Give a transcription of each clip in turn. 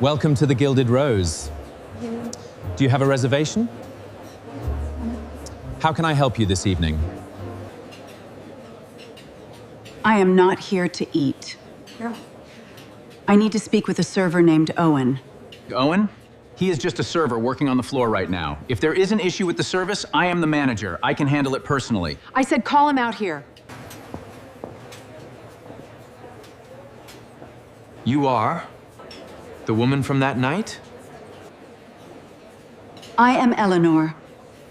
Welcome to the Gilded Rose. Do you have a reservation? How can I help you this evening? I am not here to eat. I need to speak with a server named Owen. Owen? He is just a server working on the floor right now. If there is an issue with the service, I am the manager. I can handle it personally. I said call him out here. You are? The woman from that night? I am Eleanor.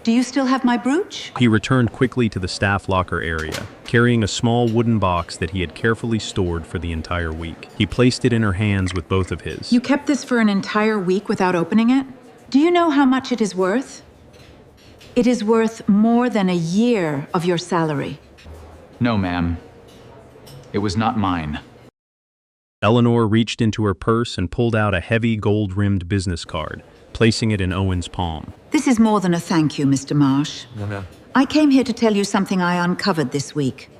Do you still have my brooch? He returned quickly to the staff locker area, carrying a small wooden box that he had carefully stored for the entire week. He placed it in her hands with both of his. You kept this for an entire week without opening it? Do you know how much it is worth? It is worth more than a year of your salary. No, ma'am. It was not mine. Eleanor reached into her purse and pulled out a heavy gold-rimmed business card, placing it in Owen's palm. This is more than a thank you, Mr. Marsh. No. I came here to tell you something I uncovered this week.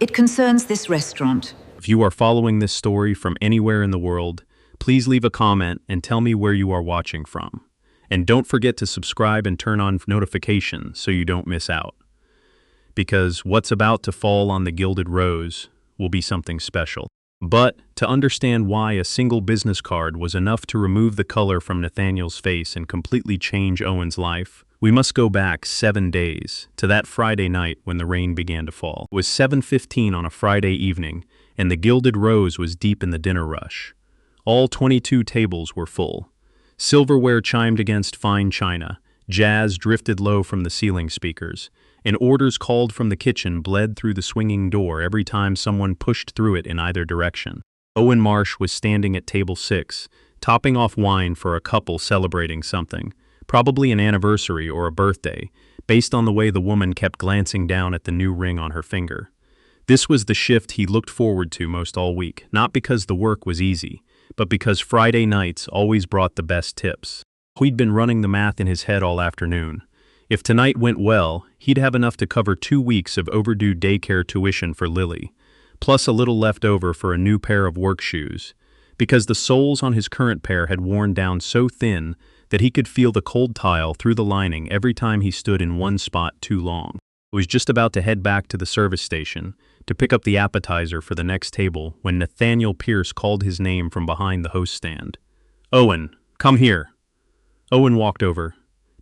It concerns this restaurant. If you are following this story from anywhere in the world, please leave a comment and tell me where you are watching from. And don't forget to subscribe and turn on notifications so you don't miss out. Because what's about to fall on the Gilded Rose will be something special. But to understand why a single business card was enough to remove the color from Nathaniel's face and completely change Owen's life, we must go back 7 days to that Friday night when the rain began to fall. It was 7:15 on a Friday evening, and the Gilded Rose was deep in the dinner rush. All 22 tables were full. Silverware chimed against fine china, jazz drifted low from the ceiling speakers, and orders called from the kitchen bled through the swinging door every time someone pushed through it in either direction. Owen Marsh was standing at table 6, topping off wine for a couple celebrating something, probably an anniversary or a birthday, based on the way the woman kept glancing down at the new ring on her finger. This was the shift he looked forward to most all week, not because the work was easy, but because Friday nights always brought the best tips. He'd been running the math in his head all afternoon. If tonight went well, he'd have enough to cover 2 weeks of overdue daycare tuition for Lily, plus a little left over for a new pair of work shoes, because the soles on his current pair had worn down so thin that he could feel the cold tile through the lining every time he stood in one spot too long. He was just about to head back to the service station to pick up the appetizer for the next table when Nathaniel Pierce called his name from behind the host stand. "Owen, come here." Owen walked over.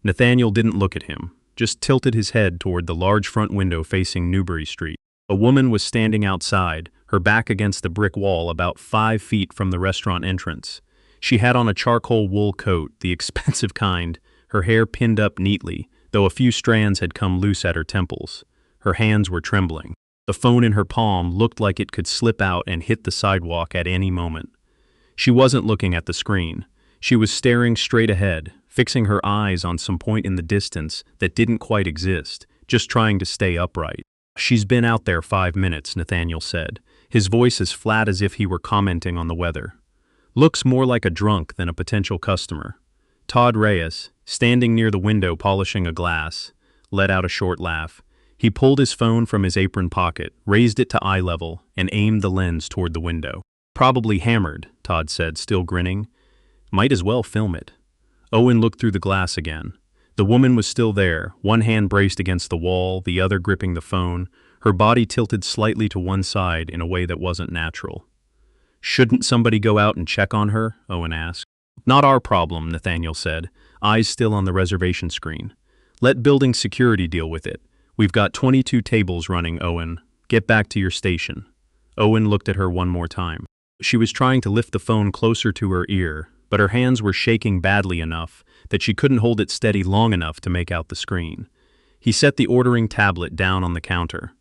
Nathaniel didn't look at him, just tilted his head toward the large front window facing Newbury Street. A woman was standing outside, her back against the brick wall about 5 feet from the restaurant entrance. She had on a charcoal wool coat, the expensive kind, her hair pinned up neatly, though a few strands had come loose at her temples. Her hands were trembling. The phone in her palm looked like it could slip out and hit the sidewalk at any moment. She wasn't looking at the screen. She was staring straight ahead, fixing her eyes on some point in the distance that didn't quite exist, just trying to stay upright. "She's been out there 5 minutes, Nathaniel said, his voice as flat as if he were commenting on the weather. Looks more like a drunk than a potential customer. Todd Reyes, standing near the window polishing a glass, let out a short laugh. He pulled his phone from his apron pocket, raised it to eye level, and aimed the lens toward the window. Probably hammered, Todd said, still grinning. Might as well film it. Owen looked through the glass again. The woman was still there, one hand braced against the wall, the other gripping the phone, her body tilted slightly to one side in a way that wasn't natural. "Shouldn't somebody go out and check on her?" Owen asked. "Not our problem," Nathaniel said, eyes still on the reservation screen. "Let building security deal with it. We've got 22 tables running, Owen. Get back to your station." Owen looked at her one more time. She was trying to lift the phone closer to her ear, but her hands were shaking badly enough that she couldn't hold it steady long enough to make out the screen. He set the ordering tablet down on the counter.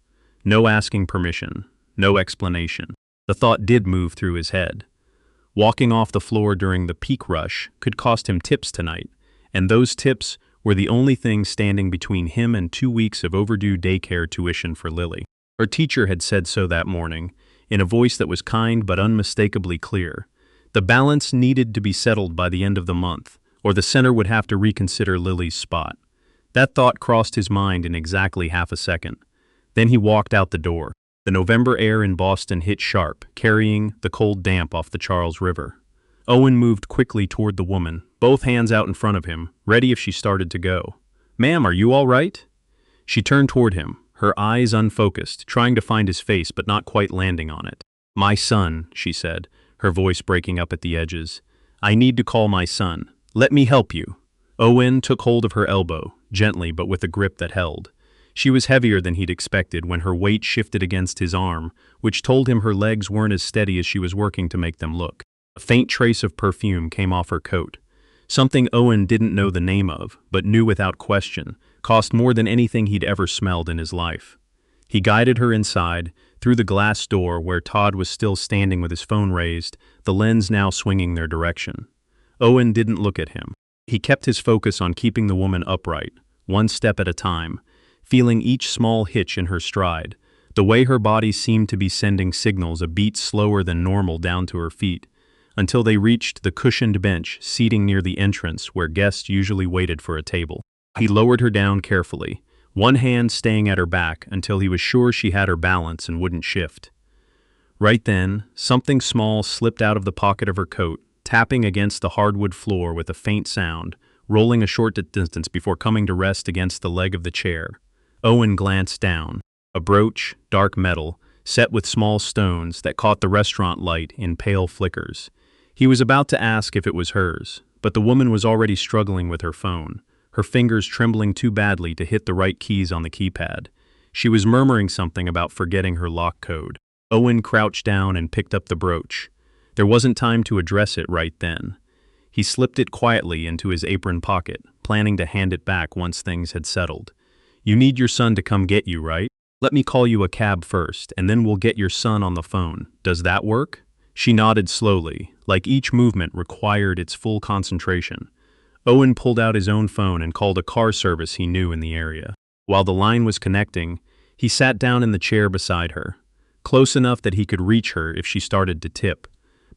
No asking permission, no explanation. The thought did move through his head. Walking off the floor during the peak rush could cost him tips tonight, and those tips were the only thing standing between him and 2 weeks of overdue daycare tuition for Lily. Her teacher had said so that morning, in a voice that was kind but unmistakably clear. The balance needed to be settled by the end of the month, or the center would have to reconsider Lily's spot. That thought crossed his mind in exactly half a second. Then he walked out the door. The November air in Boston hit sharp, carrying the cold damp off the Charles River. Owen moved quickly toward the woman, both hands out in front of him, ready if she started to go. "Ma'am, are you all right?" She turned toward him, her eyes unfocused, trying to find his face but not quite landing on it. "My son," she said, her voice breaking up at the edges. "I need to call my son. Let me help you." Owen took hold of her elbow, gently but with a grip that held. She was heavier than he'd expected when her weight shifted against his arm, which told him her legs weren't as steady as she was working to make them look. A faint trace of perfume came off her coat. Something Owen didn't know the name of, but knew without question, cost more than anything he'd ever smelled in his life. He guided her inside, through the glass door where Todd was still standing with his phone raised, the lens now swinging their direction. Owen didn't look at him. He kept his focus on keeping the woman upright, one step at a time, feeling each small hitch in her stride, the way her body seemed to be sending signals a beat slower than normal down to her feet, until they reached the cushioned bench seating near the entrance where guests usually waited for a table. He lowered her down carefully, one hand staying at her back until he was sure she had her balance and wouldn't shift. Right then, something small slipped out of the pocket of her coat, tapping against the hardwood floor with a faint sound, rolling a short distance before coming to rest against the leg of the chair. Owen glanced down. A brooch, dark metal, set with small stones that caught the restaurant light in pale flickers. He was about to ask if it was hers, but the woman was already struggling with her phone, her fingers trembling too badly to hit the right keys on the keypad. She was murmuring something about forgetting her lock code. Owen crouched down and picked up the brooch. There wasn't time to address it right then. He slipped it quietly into his apron pocket, planning to hand it back once things had settled. "You need your son to come get you, right? Let me call you a cab first, and then we'll get your son on the phone. Does that work?" She nodded slowly, like each movement required its full concentration. Owen pulled out his own phone and called a car service he knew in the area. While the line was connecting, he sat down in the chair beside her, close enough that he could reach her if she started to tip,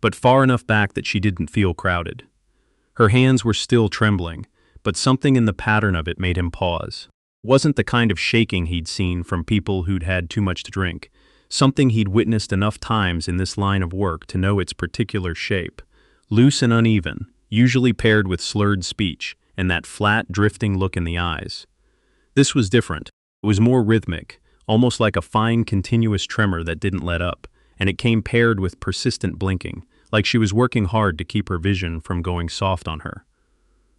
but far enough back that she didn't feel crowded. Her hands were still trembling, but something in the pattern of it made him pause. It wasn't the kind of shaking he'd seen from people who'd had too much to drink, something he'd witnessed enough times in this line of work to know its particular shape. Loose and uneven, usually paired with slurred speech, and that flat, drifting look in the eyes. This was different. It was more rhythmic, almost like a fine, continuous tremor that didn't let up, and it came paired with persistent blinking, like she was working hard to keep her vision from going soft on her.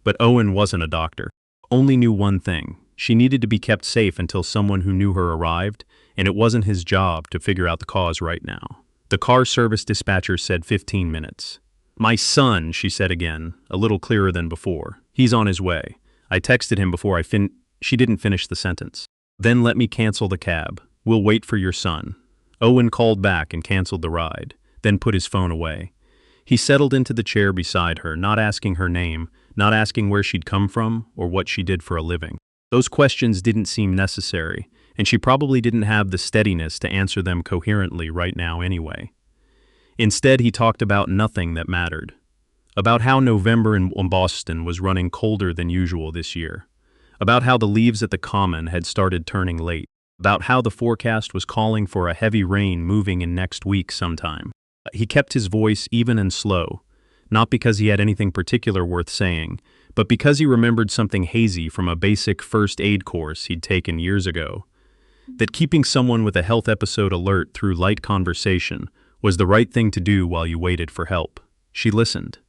But Owen wasn't a doctor. Only knew one thing. She needed to be kept safe until someone who knew her arrived, and it wasn't his job to figure out the cause right now. The car service dispatcher said 15 minutes. "My son," she said again, a little clearer than before. "He's on his way. I texted him before She didn't finish the sentence. "Then let me cancel the cab. We'll wait for your son." Owen called back and canceled the ride, then put his phone away. He settled into the chair beside her, not asking her name, not asking where she'd come from or what she did for a living. Those questions didn't seem necessary, and she probably didn't have the steadiness to answer them coherently right now anyway. Instead, he talked about nothing that mattered. About how November in Boston was running colder than usual this year. About how the leaves at the Common had started turning late. About how the forecast was calling for a heavy rain moving in next week sometime. He kept his voice even and slow, not because he had anything particular worth saying, but because he remembered something hazy from a basic first aid course he'd taken years ago. That keeping someone with a health episode alert through light conversation was the right thing to do while you waited for help. She listened.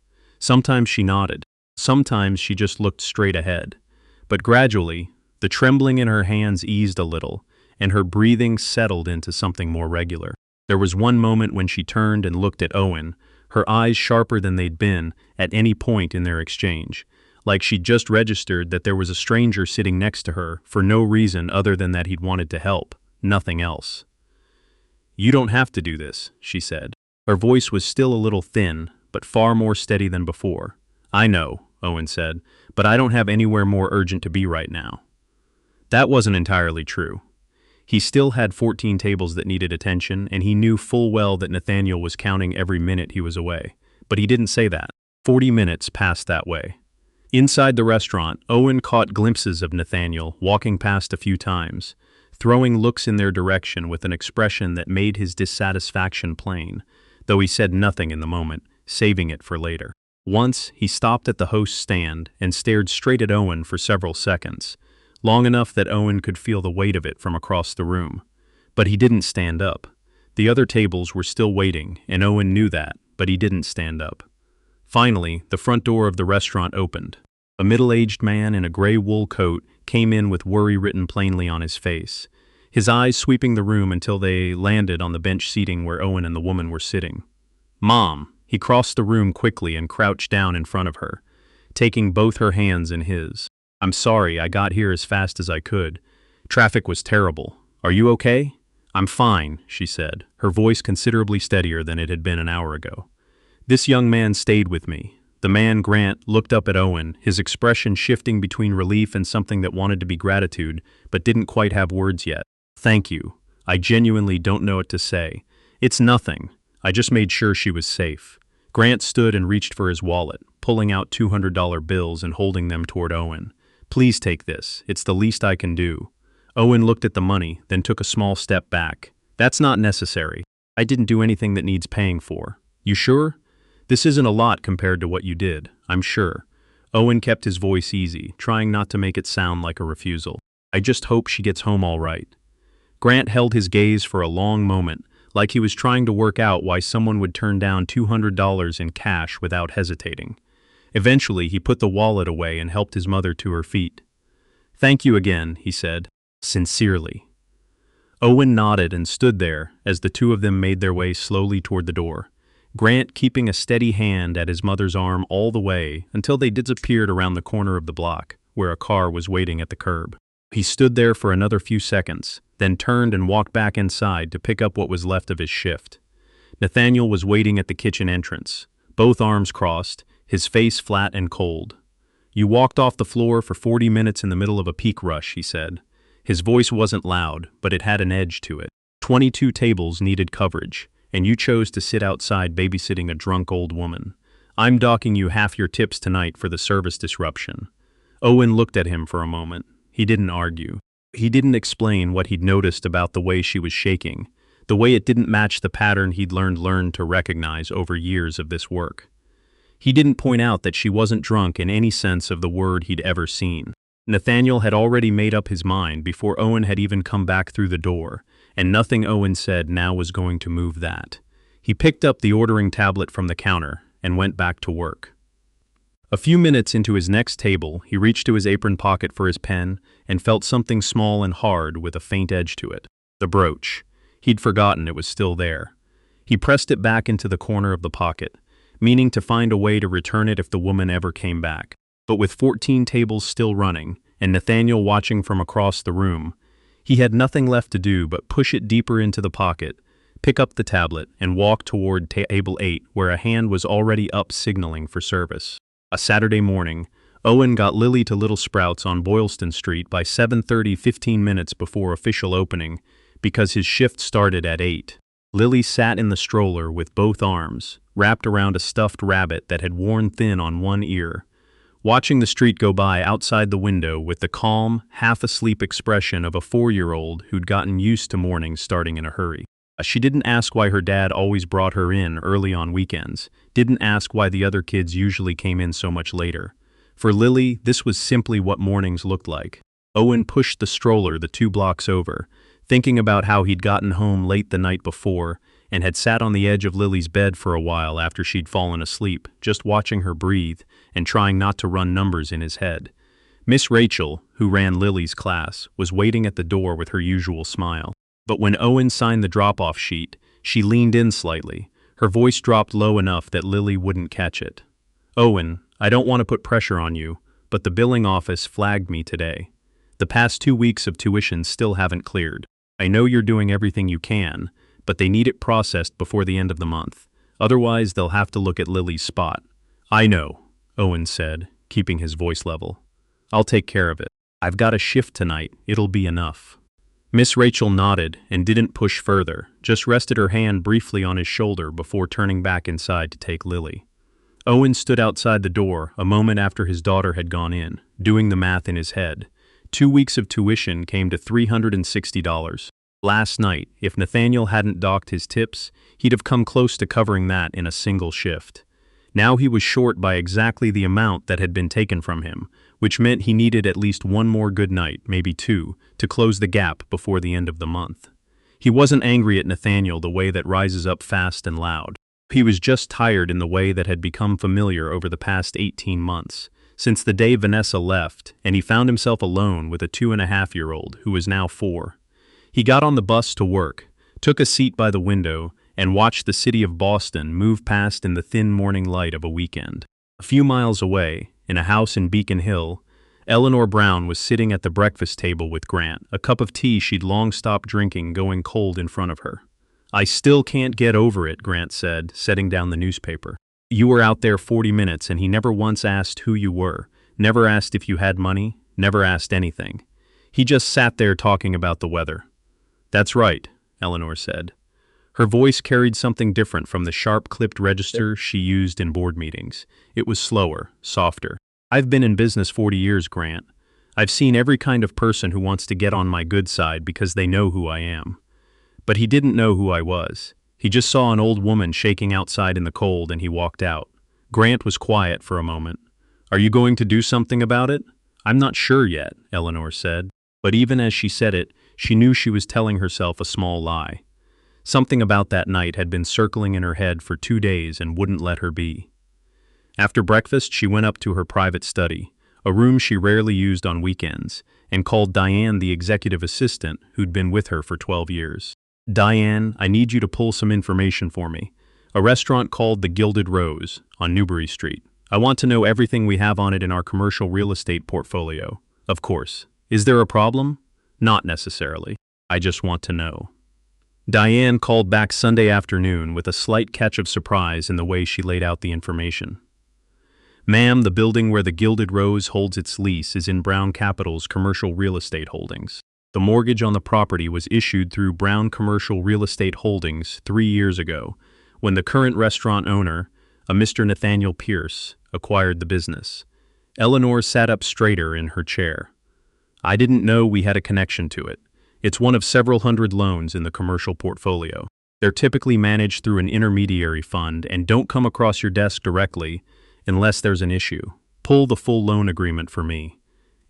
Sometimes she nodded. Sometimes she just looked straight ahead. But gradually, the trembling in her hands eased a little, and her breathing settled into something more regular. There was one moment when she turned and looked at Owen, her eyes sharper than they'd been at any point in their exchange, like she'd just registered that there was a stranger sitting next to her for no reason other than that he'd wanted to help, nothing else. "You don't have to do this," she said. Her voice was still a little thin, but far more steady than before. "I know," Owen said, "but I don't have anywhere more urgent to be right now." That wasn't entirely true. He still had 14 tables that needed attention, and he knew full well that Nathaniel was counting every minute he was away. But he didn't say that. 40 minutes passed that way. Inside the restaurant, Owen caught glimpses of Nathaniel walking past a few times, throwing looks in their direction with an expression that made his dissatisfaction plain, though he said nothing in the moment, saving it for later. Once, he stopped at the host's stand and stared straight at Owen for several seconds, long enough that Owen could feel the weight of it from across the room. But he didn't stand up. The other tables were still waiting, and Owen knew that, but he didn't stand up. Finally, the front door of the restaurant opened. A middle-aged man in a gray wool coat came in with worry written plainly on his face, his eyes sweeping the room until they landed on the bench seating where Owen and the woman were sitting. "Mom." He crossed the room quickly and crouched down in front of her, taking both her hands in his. "I'm sorry, I got here as fast as I could. Traffic was terrible. Are you okay?" "I'm fine," she said, her voice considerably steadier than it had been an hour ago. "This young man stayed with me." The man, Grant, looked up at Owen, his expression shifting between relief and something that wanted to be gratitude, but didn't quite have words yet. "Thank you. I genuinely don't know what to say. It's nothing. I just made sure she was safe." Grant stood and reached for his wallet, pulling out $200 bills and holding them toward Owen. "Please take this. It's the least I can do." Owen looked at the money, then took a small step back. "That's not necessary. I didn't do anything that needs paying for." "You sure? This isn't a lot compared to what you did, I'm sure." Owen kept his voice easy, trying not to make it sound like a refusal. "I just hope she gets home all right." Grant held his gaze for a long moment, like he was trying to work out why someone would turn down $200 in cash without hesitating. Eventually, he put the wallet away and helped his mother to her feet. "Thank you again," he said, sincerely. Owen nodded and stood there as the two of them made their way slowly toward the door, Grant keeping a steady hand at his mother's arm all the way until they disappeared around the corner of the block, where a car was waiting at the curb. He stood there for another few seconds, then turned and walked back inside to pick up what was left of his shift. Nathaniel was waiting at the kitchen entrance, both arms crossed, his face flat and cold. "You walked off the floor for 40 minutes in the middle of a peak rush," he said. His voice wasn't loud, but it had an edge to it. 22 tables needed coverage, and you chose to sit outside babysitting a drunk old woman. "I'm docking you half your tips tonight for the service disruption." Owen looked at him for a moment. He didn't argue. He didn't explain what he'd noticed about the way she was shaking, the way it didn't match the pattern he'd learned to recognize over years of this work. He didn't point out that she wasn't drunk in any sense of the word he'd ever seen. Nathaniel had already made up his mind before Owen had even come back through the door, and nothing Owen said now was going to move that. He picked up the ordering tablet from the counter and went back to work. A few minutes into his next table, he reached to his apron pocket for his pen and felt something small and hard with a faint edge to it. The brooch. He'd forgotten it was still there. He pressed it back into the corner of the pocket, meaning to find a way to return it if the woman ever came back. But with 14 tables still running, and Nathaniel watching from across the room, he had nothing left to do but push it deeper into the pocket, pick up the tablet, and walk toward table 8 where a hand was already up signaling for service. A Saturday morning, Owen got Lily to Little Sprouts on Boylston Street by 7:30, 15 minutes before official opening, because his shift started at 8. Lily sat in the stroller with both arms, wrapped around a stuffed rabbit that had worn thin on one ear, watching the street go by outside the window with the calm, half-asleep expression of a 4-year-old who'd gotten used to mornings starting in a hurry. She didn't ask why her dad always brought her in early on weekends, didn't ask why the other kids usually came in so much later. For Lily, this was simply what mornings looked like. Owen pushed the stroller the 2 blocks over, thinking about how he'd gotten home late the night before and had sat on the edge of Lily's bed for a while after she'd fallen asleep, just watching her breathe and trying not to run numbers in his head. Miss Rachel, who ran Lily's class, was waiting at the door with her usual smile. But when Owen signed the drop-off sheet, she leaned in slightly. Her voice dropped low enough that Lily wouldn't catch it. "Owen, I don't want to put pressure on you, but the billing office flagged me today. The past 2 weeks of tuition still haven't cleared. I know you're doing everything you can, but they need it processed before the end of the month. Otherwise, they'll have to look at Lily's spot." "I know," Owen said, keeping his voice level. "I'll take care of it. I've got a shift tonight. It'll be enough." Miss Rachel nodded and didn't push further, just rested her hand briefly on his shoulder before turning back inside to take Lily. Owen stood outside the door a moment after his daughter had gone in, doing the math in his head. 2 weeks of tuition came to $360. Last night, if Nathaniel hadn't docked his tips, he'd have come close to covering that in a single shift. Now he was short by exactly the amount that had been taken from him, which meant he needed at least one more good night, maybe two, to close the gap before the end of the month. He wasn't angry at Nathaniel the way that rises up fast and loud. He was just tired in the way that had become familiar over the past 18 months, since the day Vanessa left, and he found himself alone with a 2.5-year-old who was now 4. He got on the bus to work, took a seat by the window, and watched the city of Boston move past in the thin morning light of a weekend. A few miles away, in a house in Beacon Hill, Eleanor Brown was sitting at the breakfast table with Grant, a cup of tea she'd long stopped drinking going cold in front of her. "I still can't get over it," Grant said, setting down the newspaper. "You were out there 40 minutes and he never once asked who you were, never asked if you had money, never asked anything. He just sat there talking about the weather." "That's right," Eleanor said. Her voice carried something different from the sharp-clipped register she used in board meetings. It was slower, softer. "I've been in business 40 years, Grant. I've seen every kind of person who wants to get on my good side because they know who I am. But he didn't know who I was. He just saw an old woman shaking outside in the cold and he walked out." Grant was quiet for a moment. "Are you going to do something about it?" "I'm not sure yet," Eleanor said. But even as she said it, she knew she was telling herself a small lie. Something about that night had been circling in her head for 2 days and wouldn't let her be. After breakfast, she went up to her private study, a room she rarely used on weekends, and called Diane, the executive assistant who'd been with her for 12 years. "Diane, I need you to pull some information for me. A restaurant called the Gilded Rose on Newbury Street. I want to know everything we have on it in our commercial real estate portfolio. Of course. Is there a problem? Not necessarily. I just want to know." Diane called back Sunday afternoon with a slight catch of surprise in the way she laid out the information. "Ma'am, the building where the Gilded Rose holds its lease is in Brown Capital's commercial real estate holdings. The mortgage on the property was issued through Brown Commercial Real Estate Holdings 3 years ago, when the current restaurant owner, a Mr. Nathaniel Pierce, acquired the business." Eleanor sat up straighter in her chair. "I didn't know we had a connection to it. It's one of several hundred loans in the commercial portfolio. They're typically managed through an intermediary fund and don't come across your desk directly unless there's an issue. Pull the full loan agreement for me.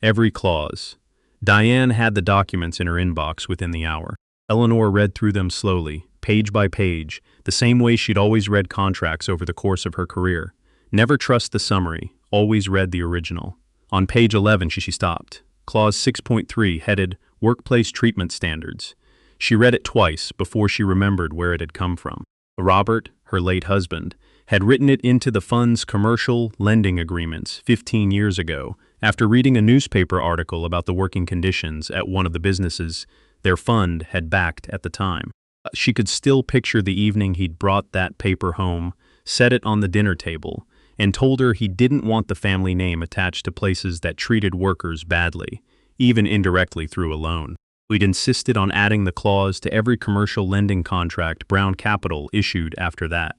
Every clause." Diane had the documents in her inbox within the hour. Eleanor read through them slowly, page by page, the same way she'd always read contracts over the course of her career. Never trust the summary, always read the original. On page 11 she stopped. Clause 6.3, headed Workplace Treatment Standards. She read it twice before she remembered where it had come from. Robert, her late husband, had written it into the fund's commercial lending agreements 15 years ago after reading a newspaper article about the working conditions at one of the businesses their fund had backed at the time. She could still picture the evening he'd brought that paper home, set it on the dinner table, and told her he didn't want the family name attached to places that treated workers badly, even indirectly through a loan. We'd insisted on adding the clause to every commercial lending contract Brown Capital issued after that,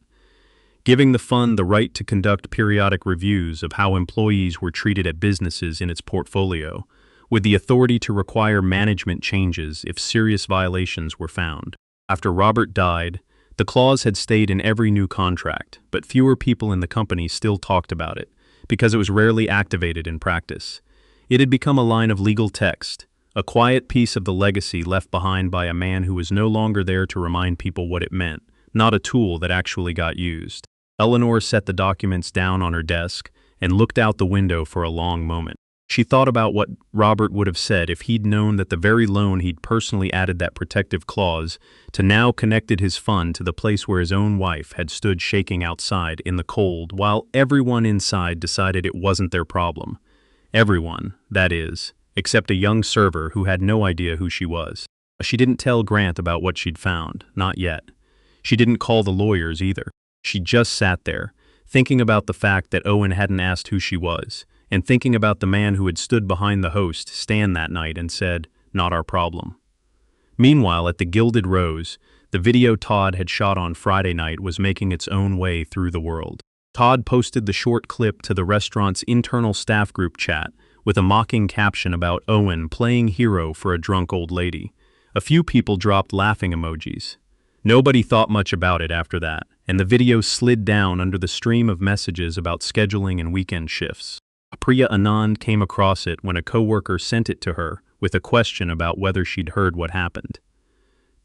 giving the fund the right to conduct periodic reviews of how employees were treated at businesses in its portfolio, with the authority to require management changes if serious violations were found. After Robert died, the clause had stayed in every new contract, but fewer people in the company still talked about it, because it was rarely activated in practice. It had become a line of legal text, a quiet piece of the legacy left behind by a man who was no longer there to remind people what it meant, not a tool that actually got used. Eleanor set the documents down on her desk and looked out the window for a long moment. She thought about what Robert would have said if he'd known that the very loan he'd personally added that protective clause to now connected his fund to the place where his own wife had stood shaking outside in the cold while everyone inside decided it wasn't their problem. Everyone, that is, except a young server who had no idea who she was. She didn't tell Grant about what she'd found, not yet. She didn't call the lawyers either. She just sat there, thinking about the fact that Owen hadn't asked who she was, and thinking about the man who had stood behind the host stand that night and said, "Not our problem." Meanwhile, at the Gilded Rose, the video Todd had shot on Friday night was making its own way through the world. Todd posted the short clip to the restaurant's internal staff group chat with a mocking caption about Owen playing hero for a drunk old lady. A few people dropped laughing emojis. Nobody thought much about it after that, and the video slid down under the stream of messages about scheduling and weekend shifts. Priya Anand came across it when a coworker sent it to her with a question about whether she'd heard what happened.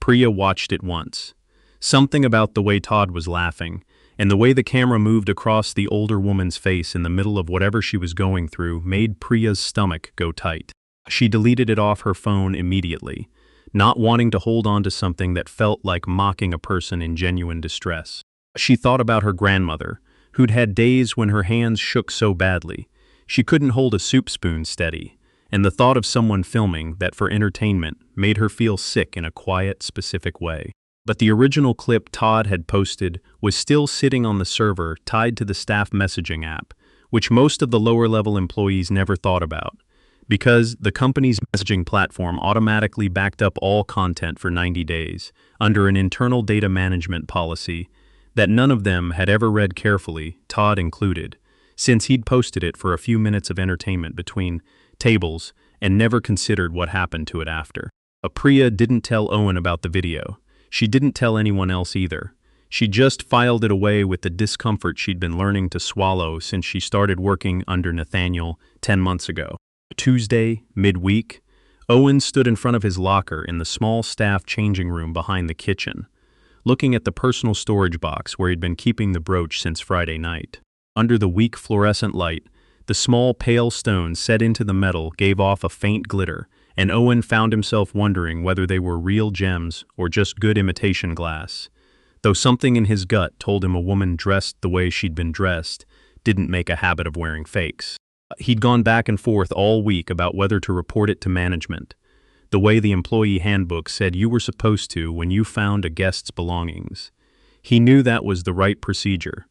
Priya watched it once. Something about the way Todd was laughing, and the way the camera moved across the older woman's face in the middle of whatever she was going through made Priya's stomach go tight. She deleted it off her phone immediately, not wanting to hold on to something that felt like mocking a person in genuine distress. She thought about her grandmother, who'd had days when her hands shook so badly she couldn't hold a soup spoon steady, and the thought of someone filming that for entertainment made her feel sick in a quiet, specific way. But the original clip Todd had posted was still sitting on the server tied to the staff messaging app, which most of the lower-level employees never thought about, because the company's messaging platform automatically backed up all content for 90 days under an internal data management policy that none of them had ever read carefully, Todd included, since he'd posted it for a few minutes of entertainment between tables and never considered what happened to it after. Priya didn't tell Owen about the video. She didn't tell anyone else either. She just filed it away with the discomfort she'd been learning to swallow since she started working under Nathaniel 10 months ago. Tuesday, midweek, Owen stood in front of his locker in the small staff changing room behind the kitchen, looking at the personal storage box where he'd been keeping the brooch since Friday night. Under the weak fluorescent light, the small pale stones set into the metal gave off a faint glitter, and Owen found himself wondering whether they were real gems or just good imitation glass, though something in his gut told him a woman dressed the way she'd been dressed didn't make a habit of wearing fakes. He'd gone back and forth all week about whether to report it to management, the way the employee handbook said you were supposed to when you found a guest's belongings. He knew that was the right procedure.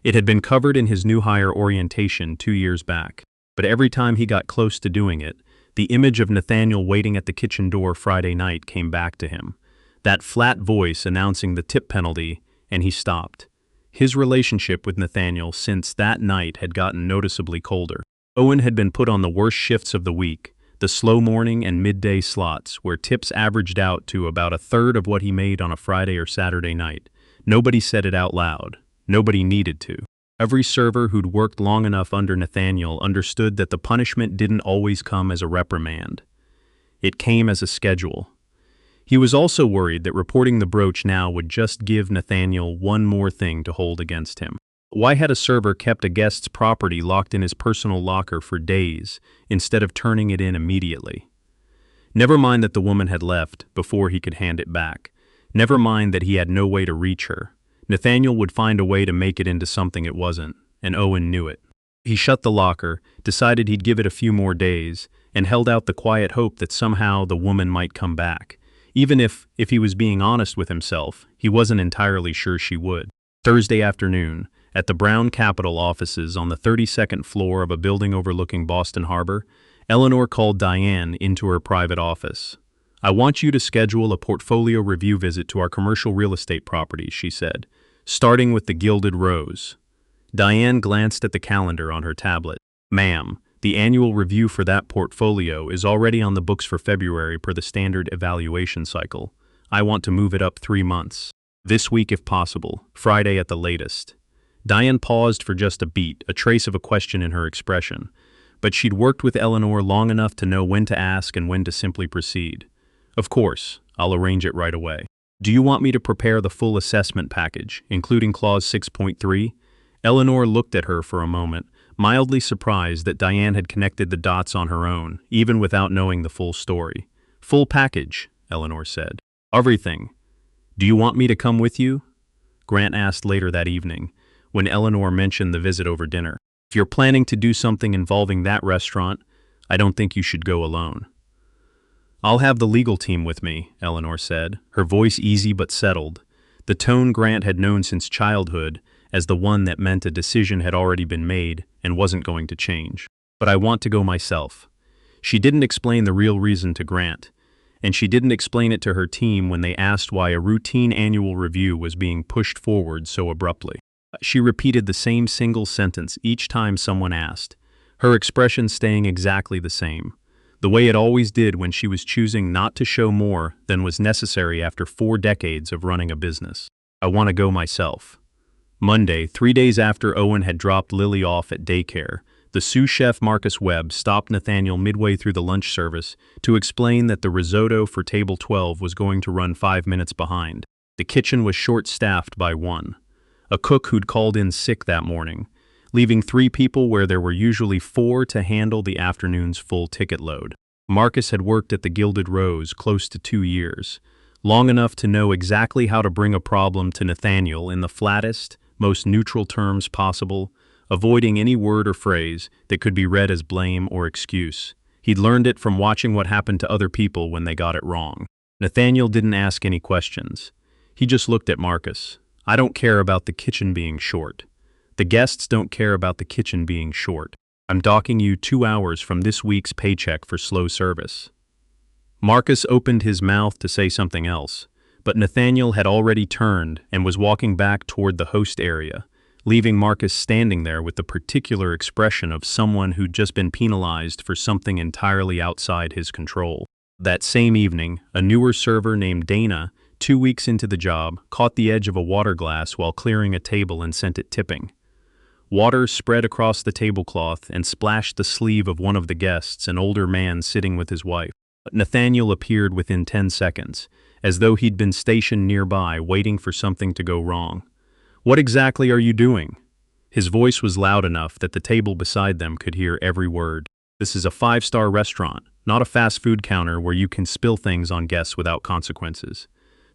It had been covered in his new hire orientation 2 years back, but every time he got close to doing it, the image of Nathaniel waiting at the kitchen door Friday night came back to him. That flat voice announcing the tip penalty, and he stopped. His relationship with Nathaniel since that night had gotten noticeably colder. Owen had been put on the worst shifts of the week, the slow morning and midday slots, where tips averaged out to about a third of what he made on a Friday or Saturday night. Nobody said it out loud. Nobody needed to. Every server who'd worked long enough under Nathaniel understood that the punishment didn't always come as a reprimand. It came as a schedule. He was also worried that reporting the brooch now would just give Nathaniel one more thing to hold against him. Why had a server kept a guest's property locked in his personal locker for days instead of turning it in immediately? Never mind that the woman had left before he could hand it back. Never mind that he had no way to reach her. Nathaniel would find a way to make it into something it wasn't, and Owen knew it. He shut the locker, decided he'd give it a few more days, and held out the quiet hope that somehow the woman might come back. Even if he was being honest with himself, he wasn't entirely sure she would. Thursday afternoon, at the Brown Capital offices on the 32nd floor of a building overlooking Boston Harbor, Eleanor called Diane into her private office. "I want you to schedule a portfolio review visit to our commercial real estate properties," she said, starting with the Gilded Rose. Diane glanced at the calendar on her tablet. "Ma'am, the annual review for that portfolio is already on the books for February per the standard evaluation cycle. I want to move it up 3 months. This week if possible, Friday at the latest." Diane paused for just a beat, a trace of a question in her expression, but she'd worked with Eleanor long enough to know when to ask and when to simply proceed. "Of course, I'll arrange it right away. Do you want me to prepare the full assessment package, including Clause 6.3? Eleanor looked at her for a moment, mildly surprised that Diane had connected the dots on her own, even without knowing the full story. "Full package," Eleanor said. "Everything. Do you want me to come with you?" Grant asked later that evening, when Eleanor mentioned the visit over dinner. "If you're planning to do something involving that restaurant, I don't think you should go alone." "I'll have the legal team with me," Eleanor said, her voice easy but settled, the tone Grant had known since childhood as the one that meant a decision had already been made and wasn't going to change. "But I want to go myself." She didn't explain the real reason to Grant, and she didn't explain it to her team when they asked why a routine annual review was being pushed forward so abruptly. She repeated the same single sentence each time someone asked, her expression staying exactly the same, the way it always did when she was choosing not to show more than was necessary after 4 decades of running a business. "I want to go myself." Monday, 3 days after Owen had dropped Lily off at daycare, the sous chef Marcus Webb stopped Nathaniel midway through the lunch service to explain that the risotto for table 12 was going to run 5 minutes behind. The kitchen was short-staffed by one, a cook who'd called in sick that morning, leaving 3 people where there were usually 4 to handle the afternoon's full ticket load. Marcus had worked at the Gilded Rose close to 2 years, long enough to know exactly how to bring a problem to Nathaniel in the flattest, most neutral terms possible, avoiding any word or phrase that could be read as blame or excuse. He'd learned it from watching what happened to other people when they got it wrong. Nathaniel didn't ask any questions. He just looked at Marcus. "I don't care about the kitchen being short. The guests don't care about the kitchen being short. I'm docking you 2 hours from this week's paycheck for slow service." Marcus opened his mouth to say something else, but Nathaniel had already turned and was walking back toward the host area, leaving Marcus standing there with the particular expression of someone who'd just been penalized for something entirely outside his control. That same evening, a newer server named Dana, 2 weeks into the job, caught the edge of a water glass while clearing a table and sent it tipping. Water spread across the tablecloth and splashed the sleeve of one of the guests, an older man sitting with his wife. Nathaniel appeared within 10 seconds, as though he'd been stationed nearby waiting for something to go wrong. "What exactly are you doing?" His voice was loud enough that the table beside them could hear every word. "This is a 5-star restaurant, not a fast food counter where you can spill things on guests without consequences."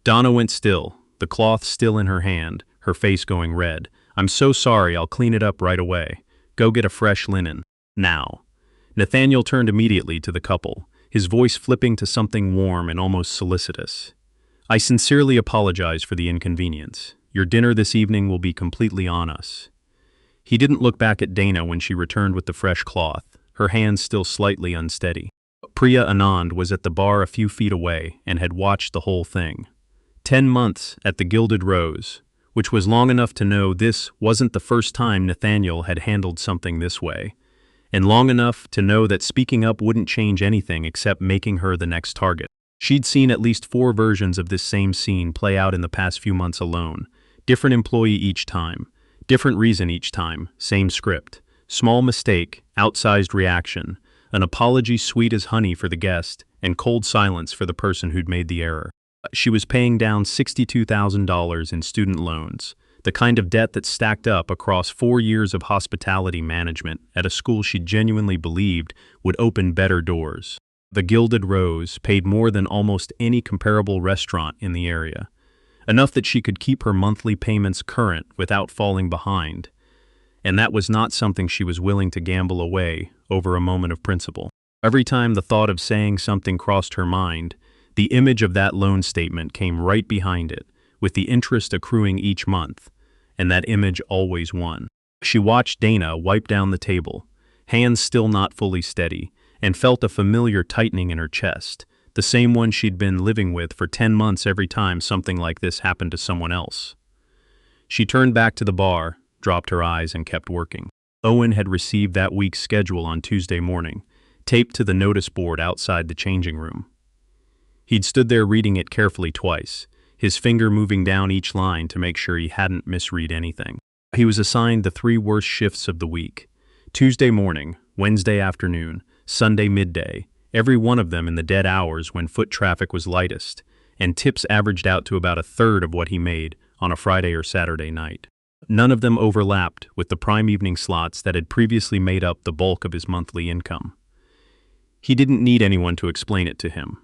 Donna went still, the cloth still in her hand, her face going red. "I'm so sorry, I'll clean it up right away. Go get a fresh linen. Now." Nathaniel turned immediately to the couple, his voice flipping to something warm and almost solicitous. "I sincerely apologize for the inconvenience. Your dinner this evening will be completely on us." He didn't look back at Dana when she returned with the fresh cloth, her hands still slightly unsteady. Priya Anand was at the bar a few feet away and had watched the whole thing. 10 months at the Gilded Rose, which was long enough to know this wasn't the first time Nathaniel had handled something this way, and long enough to know that speaking up wouldn't change anything except making her the next target. She'd seen at least 4 versions of this same scene play out in the past few months alone. Different employee each time, different reason each time, same script. Small mistake, outsized reaction, an apology sweet as honey for the guest, and cold silence for the person who'd made the error. She was paying down $62,000 in student loans, the kind of debt that stacked up across 4 years of hospitality management at a school she genuinely believed would open better doors. The Gilded Rose paid more than almost any comparable restaurant in the area, enough that she could keep her monthly payments current without falling behind, and that was not something she was willing to gamble away over a moment of principle. Every time the thought of saying something crossed her mind, the image of that loan statement came right behind it, with the interest accruing each month, and that image always won. She watched Dana wipe down the table, hands still not fully steady, and felt a familiar tightening in her chest, the same one she'd been living with for 10 months every time something like this happened to someone else. She turned back to the bar, dropped her eyes, and kept working. Owen had received that week's schedule on Tuesday morning, taped to the notice board outside the changing room. He'd stood there reading it carefully twice, his finger moving down each line to make sure he hadn't misread anything. He was assigned the 3 worst shifts of the week: Tuesday morning, Wednesday afternoon, Sunday midday, every one of them in the dead hours when foot traffic was lightest, and tips averaged out to about a third of what he made on a Friday or Saturday night. None of them overlapped with the prime evening slots that had previously made up the bulk of his monthly income. He didn't need anyone to explain it to him.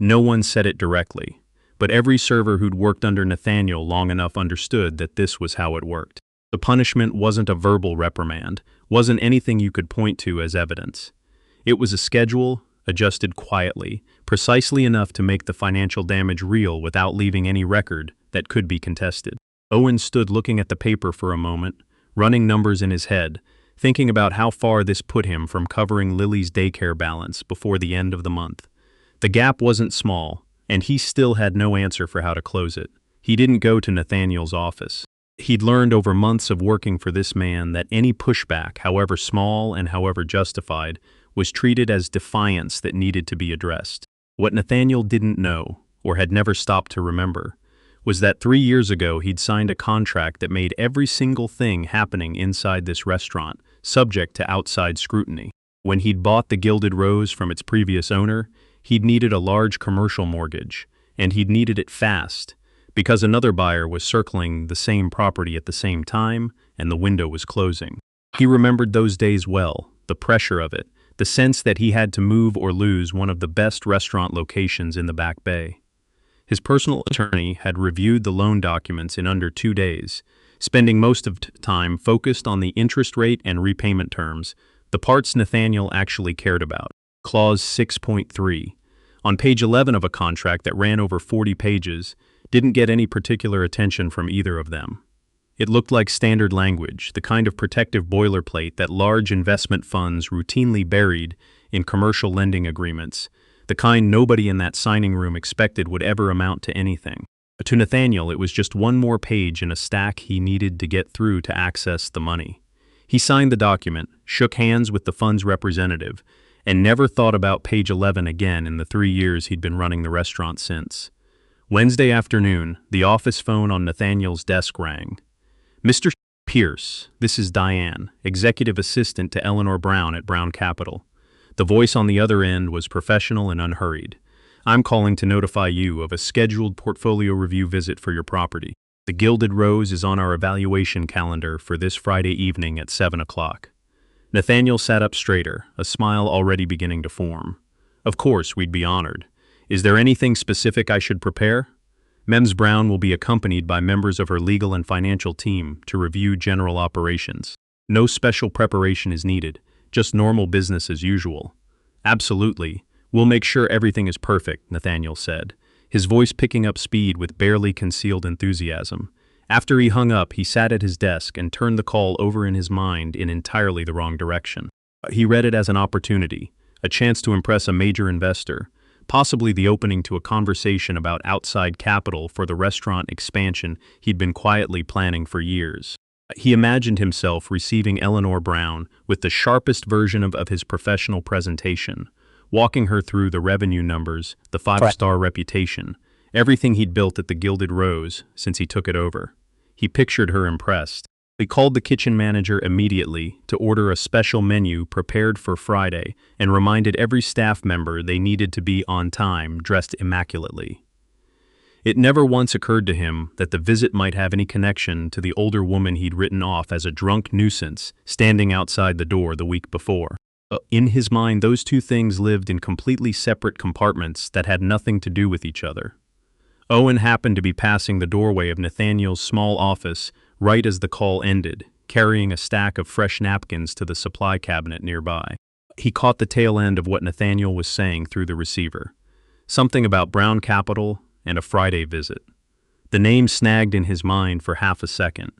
No one said it directly, but every server who'd worked under Nathaniel long enough understood that this was how it worked. The punishment wasn't a verbal reprimand, wasn't anything you could point to as evidence. It was a schedule, adjusted quietly, precisely enough to make the financial damage real without leaving any record that could be contested. Owen stood looking at the paper for a moment, running numbers in his head, thinking about how far this put him from covering Lily's daycare balance before the end of the month. The gap wasn't small, and he still had no answer for how to close it. He didn't go to Nathaniel's office. He'd learned over months of working for this man that any pushback, however small and however justified, was treated as defiance that needed to be addressed. What Nathaniel didn't know, or had never stopped to remember, was that 3 years ago he'd signed a contract that made every single thing happening inside this restaurant subject to outside scrutiny. When he'd bought the Gilded Rose from its previous owner, he'd needed a large commercial mortgage, and he'd needed it fast, because another buyer was circling the same property at the same time, and the window was closing. He remembered those days well, the pressure of it, the sense that he had to move or lose one of the best restaurant locations in the Back Bay. His personal attorney had reviewed the loan documents in under 2 days, spending most of the time focused on the interest rate and repayment terms, the parts Nathaniel actually cared about. Clause 6.3, on page 11 of a contract that ran over 40 pages, didn't get any particular attention from either of them. It looked like standard language, the kind of protective boilerplate that large investment funds routinely buried in commercial lending agreements, the kind nobody in that signing room expected would ever amount to anything. To Nathaniel, it was just one more page in a stack he needed to get through to access the money. He signed the document, shook hands with the fund's representative, and never thought about page 11 again in the 3 years he'd been running the restaurant since. Wednesday afternoon, the office phone on Nathaniel's desk rang. "Mr. Pierce, this is Diane, executive assistant to Eleanor Brown at Brown Capital." The voice on the other end was professional and unhurried. "I'm calling to notify you of a scheduled portfolio review visit for your property. The Gilded Rose is on our evaluation calendar for this Friday evening at 7 o'clock. Nathaniel sat up straighter, a smile already beginning to form. "Of course, we'd be honored. Is there anything specific I should prepare?" Ms. Brown will be accompanied by members of her legal and financial team to review general operations. No special preparation is needed, just normal business as usual. "Absolutely. We'll make sure everything is perfect," Nathaniel said, his voice picking up speed with barely concealed enthusiasm. After he hung up, he sat at his desk and turned the call over in his mind in entirely the wrong direction. He read it as an opportunity, a chance to impress a major investor, possibly the opening to a conversation about outside capital for the restaurant expansion he'd been quietly planning for years. He imagined himself receiving Eleanor Brown with the sharpest version of his professional presentation, walking her through the revenue numbers, the five-star reputation, everything he'd built at the Gilded Rose since he took it over. He pictured her impressed. He called the kitchen manager immediately to order a special menu prepared for Friday and reminded every staff member they needed to be on time, dressed immaculately. It never once occurred to him that the visit might have any connection to the older woman he'd written off as a drunk nuisance standing outside the door the week before. In his mind, those two things lived in completely separate compartments that had nothing to do with each other. Owen happened to be passing the doorway of Nathaniel's small office right as the call ended, carrying a stack of fresh napkins to the supply cabinet nearby. He caught the tail end of what Nathaniel was saying through the receiver. Something about Brown Capital and a Friday visit. The name snagged in his mind for half a second.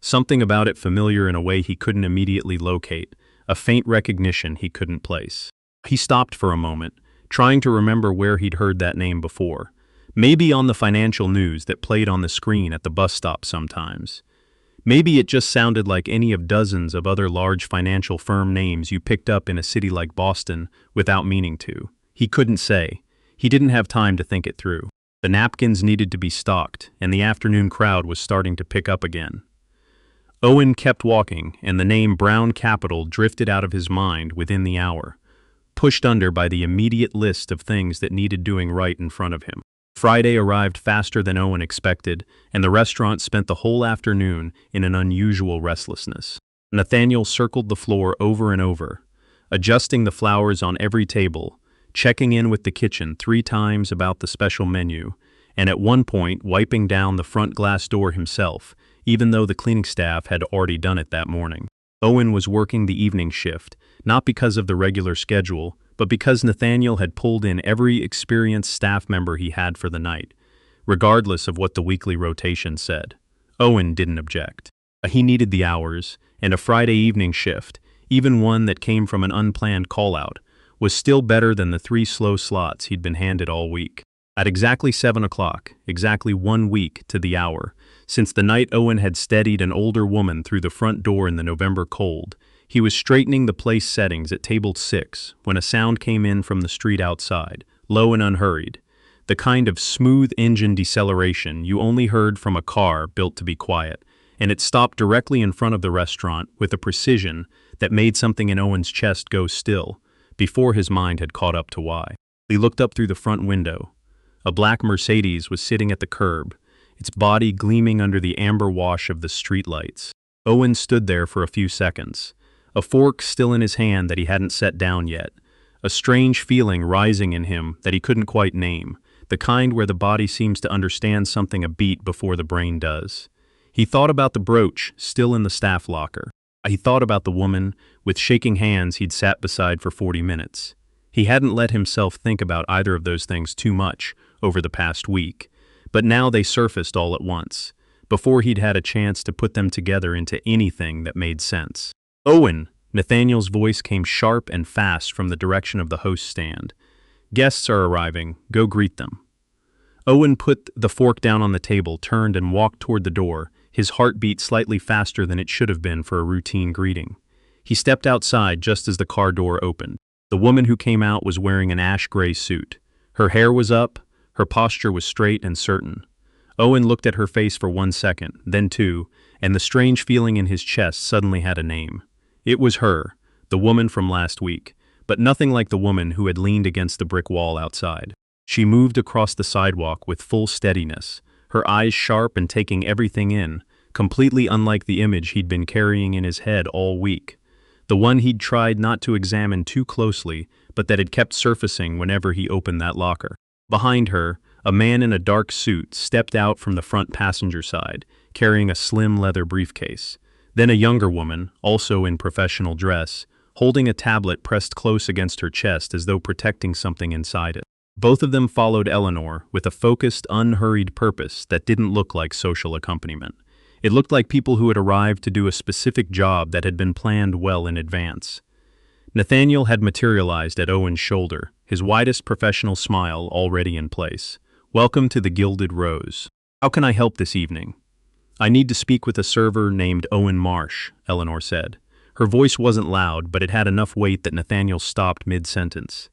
Something about it familiar in a way he couldn't immediately locate, a faint recognition he couldn't place. He stopped for a moment, trying to remember where he'd heard that name before. Maybe on the financial news that played on the screen at the bus stop sometimes. Maybe it just sounded like any of dozens of other large financial firm names you picked up in a city like Boston without meaning to. He couldn't say. He didn't have time to think it through. The napkins needed to be stocked, and the afternoon crowd was starting to pick up again. Owen kept walking, and the name Brown Capital drifted out of his mind within the hour, pushed under by the immediate list of things that needed doing right in front of him. Friday arrived faster than Owen expected, and the restaurant spent the whole afternoon in an unusual restlessness. Nathaniel circled the floor over and over, adjusting the flowers on every table, checking in with the kitchen 3 times about the special menu, and at one point wiping down the front glass door himself, even though the cleaning staff had already done it that morning. Owen was working the evening shift, not because of the regular schedule, but because Nathaniel had pulled in every experienced staff member he had for the night, regardless of what the weekly rotation said. Owen didn't object. He needed the hours, and a Friday evening shift, even one that came from an unplanned call-out, was still better than the 3 slow slots he'd been handed all week. At exactly 7 o'clock, exactly 1 week to the hour, since the night Owen had steadied an older woman through the front door in the November cold, he was straightening the place settings at table 6 when a sound came in from the street outside, low and unhurried. the kind of smooth engine deceleration you only heard from a car built to be quiet, and it stopped directly in front of the restaurant with a precision that made something in Owen's chest go still, before his mind had caught up to why. He looked up through the front window. A black Mercedes was sitting at the curb, its body gleaming under the amber wash of the streetlights. Owen stood there for a few seconds, a fork still in his hand that he hadn't set down yet, a strange feeling rising in him that he couldn't quite name, the kind where the body seems to understand something a beat before the brain does. He thought about the brooch still in the staff locker. He thought about the woman with shaking hands he'd sat beside for 40 minutes. He hadn't let himself think about either of those things too much over the past week, but now they surfaced all at once, before he'd had a chance to put them together into anything that made sense. "Owen!" Nathaniel's voice came sharp and fast from the direction of the host stand. "Guests are arriving. Go greet them." Owen put the fork down on the table, turned and walked toward the door, his heartbeat slightly faster than it should have been for a routine greeting. He stepped outside just as the car door opened. The woman who came out was wearing an ash-gray suit. Her hair was up, her posture was straight and certain. Owen looked at her face for 1 second, then 2, and the strange feeling in his chest suddenly had a name. It was her, the woman from last week, but nothing like the woman who had leaned against the brick wall outside. She moved across the sidewalk with full steadiness, her eyes sharp and taking everything in, completely unlike the image he'd been carrying in his head all week. The one he'd tried not to examine too closely, but that had kept surfacing whenever he opened that locker. Behind her, a man in a dark suit stepped out from the front passenger side, carrying a slim leather briefcase. Then a younger woman, also in professional dress, holding a tablet pressed close against her chest as though protecting something inside it. Both of them followed Eleanor with a focused, unhurried purpose that didn't look like social accompaniment. It looked like people who had arrived to do a specific job that had been planned well in advance. Nathaniel had materialized at Owen's shoulder, his widest professional smile already in place. "Welcome to the Gilded Rose. How can I help this evening?" "I need to speak with a server named Owen Marsh," Eleanor said. Her voice wasn't loud, but it had enough weight that Nathaniel stopped mid-sentence.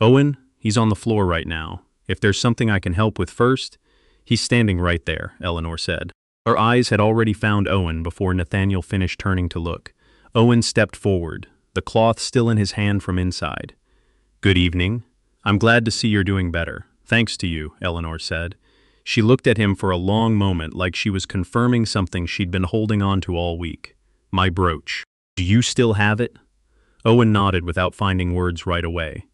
"Owen, he's on the floor right now. If there's something I can help with first..." "He's standing right there," Eleanor said. Her eyes had already found Owen before Nathaniel finished turning to look. Owen stepped forward, the cloth still in his hand from inside. "Good evening. I'm glad to see you're doing better. Thanks to you," Eleanor said. She looked at him for a long moment like she was confirming something she'd been holding on to all week. "My brooch. Do you still have it?" Owen nodded without finding words right away.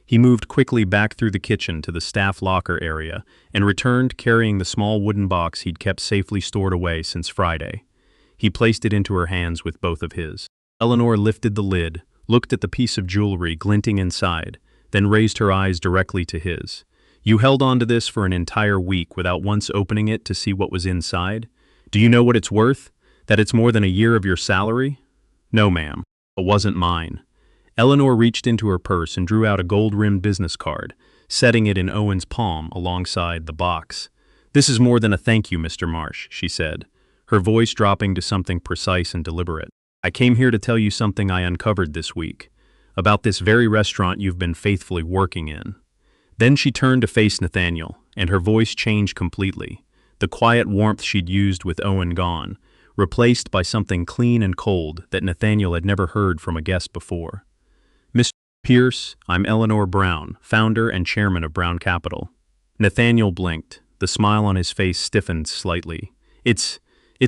He moved quickly back through the kitchen to the staff locker area and returned carrying the small wooden box he'd kept safely stored away since Friday. He placed it into her hands with both of his. Eleanor lifted the lid, looked at the piece of jewelry glinting inside, then raised her eyes directly to his. "You held on to this for an entire week without once opening it to see what was inside? Do you know what it's worth? That it's more than a year of your salary?" "No, ma'am. It wasn't mine." Eleanor reached into her purse and drew out a gold-rimmed business card, setting it in Owen's palm alongside the box. "This is more than a thank you, Mr. Marsh," she said, her voice dropping to something precise and deliberate. "I came here to tell you something I uncovered this week, about this very restaurant you've been faithfully working in." Then she turned to face Nathaniel, and her voice changed completely, the quiet warmth she'd used with Owen gone, replaced by something clean and cold that Nathaniel had never heard from a guest before. "Mr. Pierce, I'm Eleanor Brown, founder and chairman of Brown Capital." Nathaniel blinked, the smile on his face stiffened slightly. It's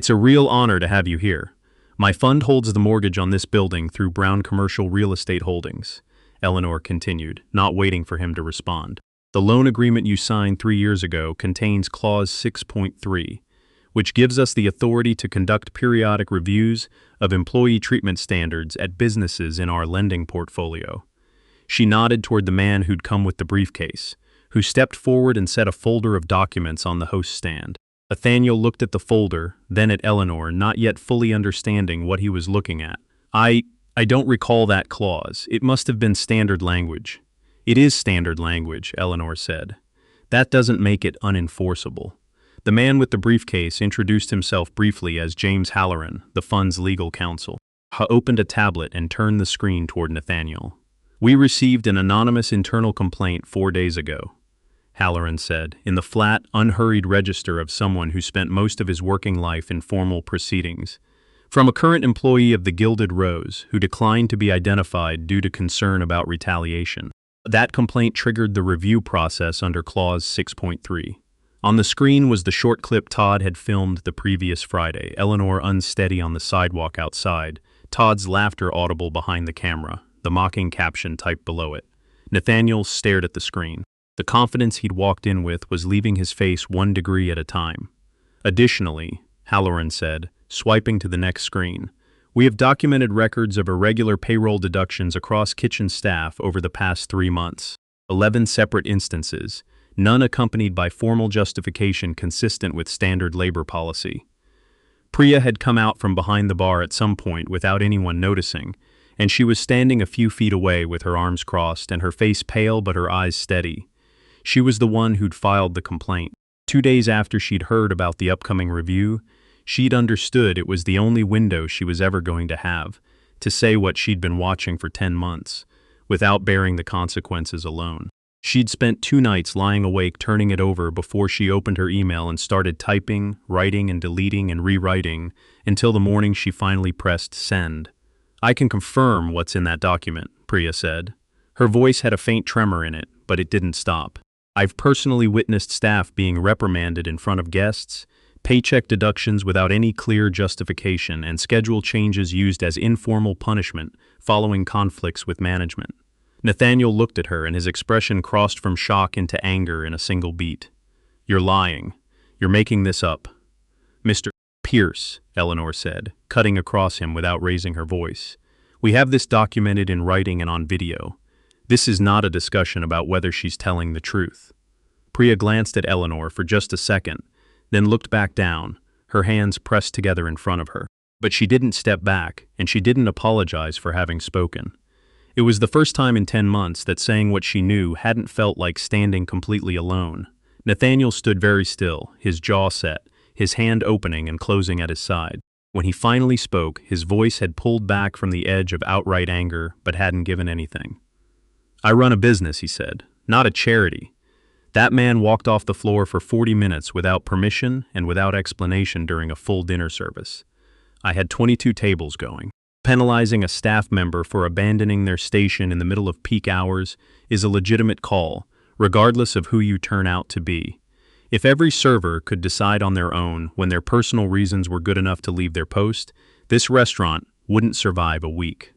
a real honor to have you here. My fund holds the mortgage on this building through Brown Commercial Real Estate Holdings," Eleanor continued, not waiting for him to respond. "The loan agreement you signed 3 years ago contains Clause 6.3, which gives us the authority to conduct periodic reviews of employee treatment standards at businesses in our lending portfolio." She nodded toward the man who'd come with the briefcase, who stepped forward and set a folder of documents on the host stand. Nathaniel looked at the folder, then at Eleanor, not yet fully understanding what he was looking at. I don't recall that clause. It must have been standard language." "It is standard language," Eleanor said. "That doesn't make it unenforceable." The man with the briefcase introduced himself briefly as James Halloran, the fund's legal counsel. He opened a tablet and turned the screen toward Nathaniel. "We received an anonymous internal complaint 4 days ago." Halloran said, in the flat, unhurried register of someone who spent most of his working life in formal proceedings. From a current employee of the Gilded Rose who declined to be identified due to concern about retaliation. That complaint triggered the review process under Clause 6.3. On the screen was the short clip Todd had filmed the previous Friday, Eleanor unsteady on the sidewalk outside, Todd's laughter audible behind the camera, the mocking caption typed below it. Nathaniel stared at the screen. The confidence he'd walked in with was leaving his face 1 degree at a time. Additionally, Halloran said, swiping to the next screen, we have documented records of irregular payroll deductions across kitchen staff over the past 3 months. 11 separate instances, none accompanied by formal justification consistent with standard labor policy. Priya had come out from behind the bar at some point without anyone noticing, and she was standing a few feet away with her arms crossed and her face pale but her eyes steady. She was the one who'd filed the complaint. 2 days after she'd heard about the upcoming review, she'd understood it was the only window she was ever going to have, to say what she'd been watching for 10 months, without bearing the consequences alone. She'd spent 2 nights lying awake turning it over before she opened her email and started typing, writing and deleting and rewriting, until the morning she finally pressed send. I can confirm what's in that document, Priya said. Her voice had a faint tremor in it, but it didn't stop. I've personally witnessed staff being reprimanded in front of guests, paycheck deductions without any clear justification, and schedule changes used as informal punishment following conflicts with management. Nathaniel looked at her and his expression crossed from shock into anger in a single beat. You're lying. You're making this up. Mr. Pierce, Eleanor said, cutting across him without raising her voice. We have this documented in writing and on video. This is not a discussion about whether she's telling the truth. Priya glanced at Eleanor for just a second, then looked back down, her hands pressed together in front of her. But she didn't step back, and she didn't apologize for having spoken. It was the first time in 10 months that saying what she knew hadn't felt like standing completely alone. Nathaniel stood very still, his jaw set, his hand opening and closing at his side. When he finally spoke, his voice had pulled back from the edge of outright anger, but hadn't given anything. I run a business, he said, not a charity. That man walked off the floor for 40 minutes without permission and without explanation during a full dinner service. I had 22 tables going. Penalizing a staff member for abandoning their station in the middle of peak hours is a legitimate call, regardless of who you turn out to be. If every server could decide on their own when their personal reasons were good enough to leave their post, this restaurant wouldn't survive a week.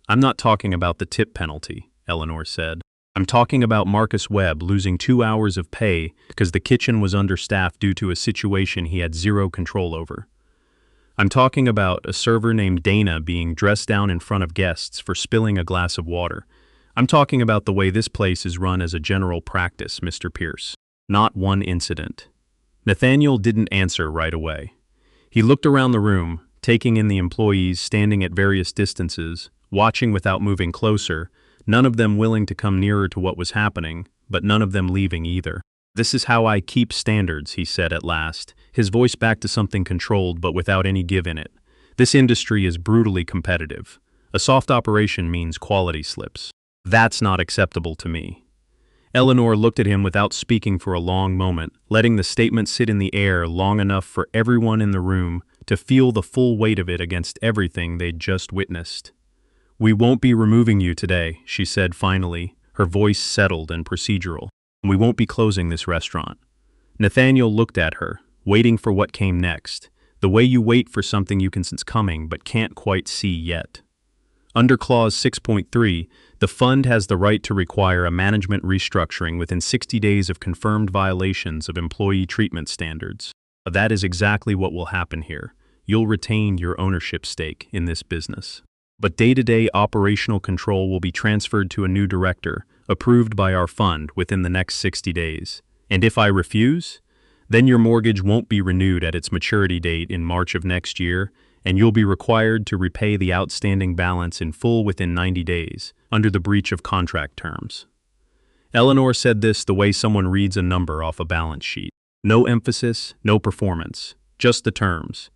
I'm not talking about the tip penalty, Eleanor said. I'm talking about Marcus Webb losing 2 hours of pay because the kitchen was understaffed due to a situation he had zero control over. I'm talking about a server named Dana being dressed down in front of guests for spilling a glass of water. I'm talking about the way this place is run as a general practice, Mr. Pierce. Not one incident. Nathaniel didn't answer right away. He looked around the room, taking in the employees standing at various distances, watching without moving closer, none of them willing to come nearer to what was happening, but none of them leaving either. This is how I keep standards, he said at last, his voice back to something controlled but without any give in it. This industry is brutally competitive. A soft operation means quality slips. That's not acceptable to me. Eleanor looked at him without speaking for a long moment, letting the statement sit in the air long enough for everyone in the room to feel the full weight of it against everything they'd just witnessed. We won't be removing you today, she said finally, her voice settled and procedural. We won't be closing this restaurant. Nathaniel looked at her, waiting for what came next, the way you wait for something you can sense coming but can't quite see yet. Under Clause 6.3, the fund has the right to require a management restructuring within 60 days of confirmed violations of employee treatment standards. That is exactly what will happen here. You'll retain your ownership stake in this business. But day-to-day operational control will be transferred to a new director, approved by our fund within the next 60 days. And if I refuse, then your mortgage won't be renewed at its maturity date in March of next year, and you'll be required to repay the outstanding balance in full within 90 days, under the breach of contract terms. Eleanor said this the way someone reads a number off a balance sheet. No emphasis, no performance, just the terms.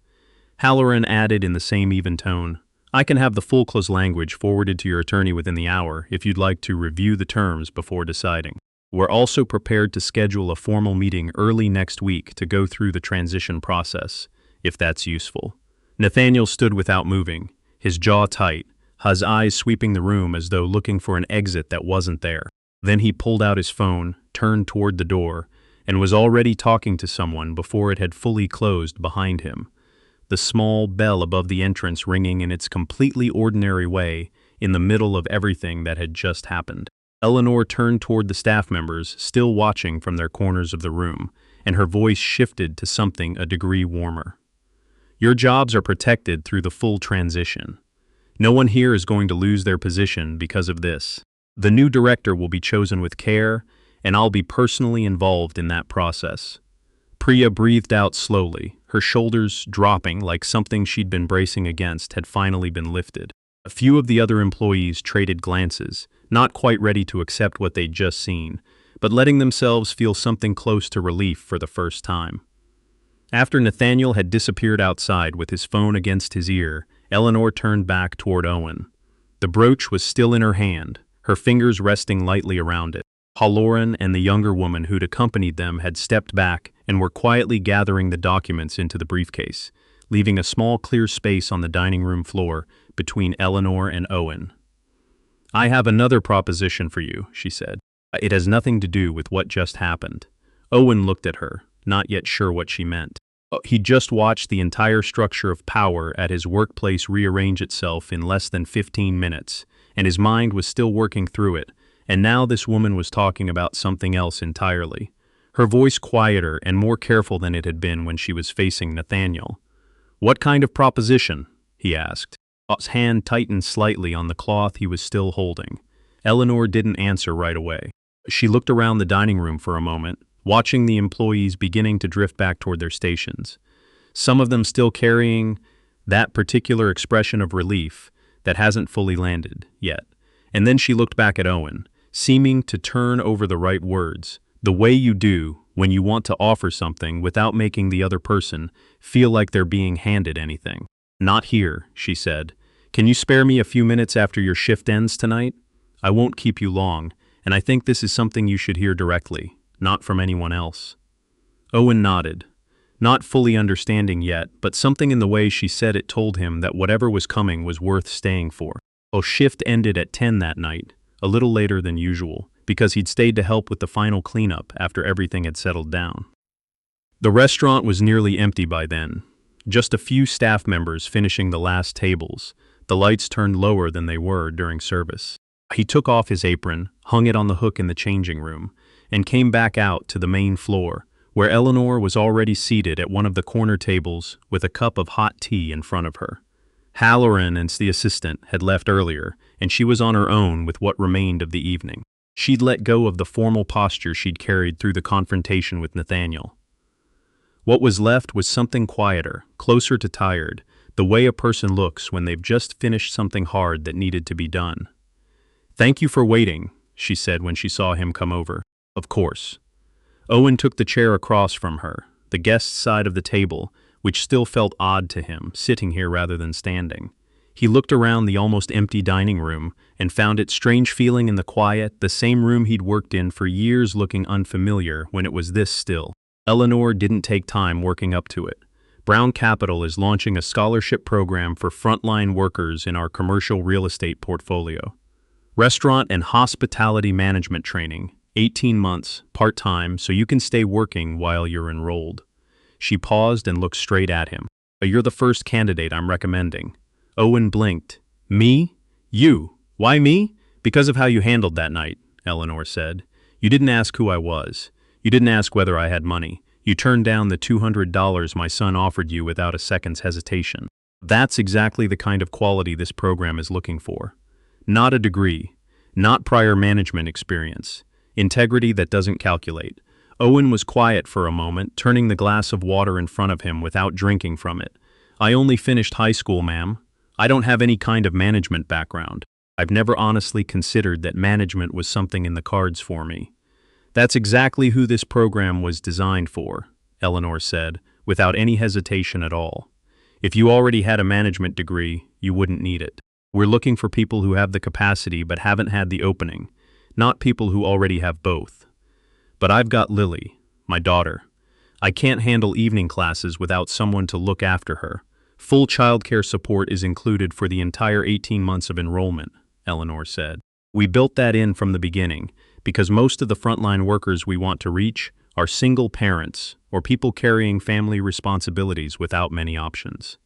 Halloran added in the same even tone, I can have the full close language forwarded to your attorney within the hour if you'd like to review the terms before deciding. We're also prepared to schedule a formal meeting early next week to go through the transition process, if that's useful. Nathaniel stood without moving, his jaw tight, his eyes sweeping the room as though looking for an exit that wasn't there. Then he pulled out his phone, turned toward the door, and was already talking to someone before it had fully closed behind him. The small bell above the entrance ringing in its completely ordinary way in the middle of everything that had just happened. Eleanor turned toward the staff members, still watching from their corners of the room, and her voice shifted to something a degree warmer. Your jobs are protected through the full transition. No one here is going to lose their position because of this. The new director will be chosen with care, and I'll be personally involved in that process. Priya breathed out slowly, her shoulders dropping like something she'd been bracing against had finally been lifted. A few of the other employees traded glances, not quite ready to accept what they'd just seen, but letting themselves feel something close to relief for the first time. After Nathaniel had disappeared outside with his phone against his ear, Eleanor turned back toward Owen. The brooch was still in her hand, her fingers resting lightly around it. Halloran and the younger woman who'd accompanied them had stepped back and were quietly gathering the documents into the briefcase, leaving a small clear space on the dining room floor between Eleanor and Owen. I have another proposition for you, she said. It has nothing to do with what just happened. Owen looked at her, not yet sure what she meant. He'd just watched the entire structure of power at his workplace rearrange itself in less than 15 minutes, and his mind was still working through it, and now this woman was talking about something else entirely. Her voice quieter and more careful than it had been when she was facing Nathaniel. What kind of proposition? He asked. His hand tightened slightly on the cloth he was still holding. Eleanor didn't answer right away. She looked around the dining room for a moment, watching the employees beginning to drift back toward their stations. Some of them still carrying that particular expression of relief that hasn't fully landed yet. And then she looked back at Owen, seeming to turn over the right words, the way you do when you want to offer something without making the other person feel like they're being handed anything. Not here, she said. Can you spare me a few minutes after your shift ends tonight? I won't keep you long, and I think this is something you should hear directly, not from anyone else. Owen nodded, not fully understanding yet, but something in the way she said it told him that whatever was coming was worth staying for. Shift ended at 10 that night, a little later than usual, because he'd stayed to help with the final cleanup after everything had settled down. The restaurant was nearly empty by then, just a few staff members finishing the last tables, the lights turned lower than they were during service. He took off his apron, hung it on the hook in the changing room, and came back out to the main floor, where Eleanor was already seated at one of the corner tables with a cup of hot tea in front of her. Halloran and the assistant had left earlier, and she was on her own with what remained of the evening. She'd let go of the formal posture she'd carried through the confrontation with Nathaniel. What was left was something quieter, closer to tired, the way a person looks when they've just finished something hard that needed to be done. Thank you for waiting, she said when she saw him come over. Of course. Owen took the chair across from her, the guest's side of the table, which still felt odd to him, sitting here rather than standing. He looked around the almost empty dining room and found it strange feeling in the quiet, the same room he'd worked in for years looking unfamiliar when it was this still. Eleanor didn't take time working up to it. Brown Capital is launching a scholarship program for frontline workers in our commercial real estate portfolio. Restaurant and hospitality management training, 18 months, part-time, so you can stay working while you're enrolled. She paused and looked straight at him. You're the first candidate I'm recommending. Owen blinked. Me? You? Why me? Because of how you handled that night, Eleanor said. You didn't ask who I was. You didn't ask whether I had money. You turned down the $200 my son offered you without a second's hesitation. That's exactly the kind of quality this program is looking for. Not a degree, not prior management experience, integrity that doesn't calculate. Owen was quiet for a moment, turning the glass of water in front of him without drinking from it. I only finished high school, ma'am. I don't have any kind of management background. I've never honestly considered that management was something in the cards for me. That's exactly who this program was designed for, Eleanor said, without any hesitation at all. If you already had a management degree, you wouldn't need it. We're looking for people who have the capacity but haven't had the opening, not people who already have both. But I've got Lily, my daughter. I can't handle evening classes without someone to look after her. Full childcare support is included for the entire 18 months of enrollment, Eleanor said. We built that in from the beginning because most of the frontline workers we want to reach are single parents or people carrying family responsibilities without many options.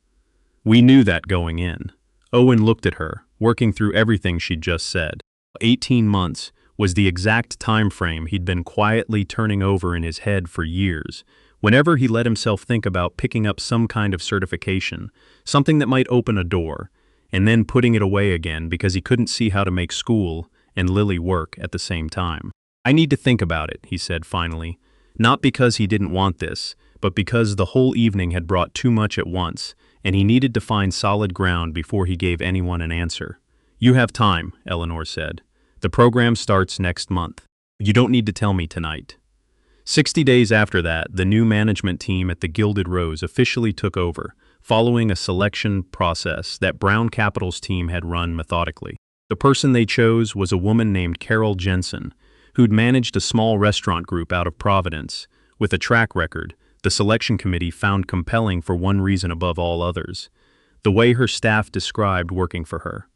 We knew that going in. Owen looked at her, working through everything she'd just said. 18 months was the exact time frame he'd been quietly turning over in his head for years. Whenever he let himself think about picking up some kind of certification, something that might open a door, and then putting it away again because he couldn't see how to make school and Lily work at the same time. I need to think about it, he said finally. Not because he didn't want this, but because the whole evening had brought too much at once, and he needed to find solid ground before he gave anyone an answer. You have time, Eleanor said. The program starts next month. You don't need to tell me tonight. 60 days after that, the new management team at the Gilded Rose officially took over, following a selection process that Brown Capital's team had run methodically. The person they chose was a woman named Carol Jensen, who'd managed a small restaurant group out of Providence. With a track record, the selection committee found compelling for one reason above all others: the way her staff described working for her.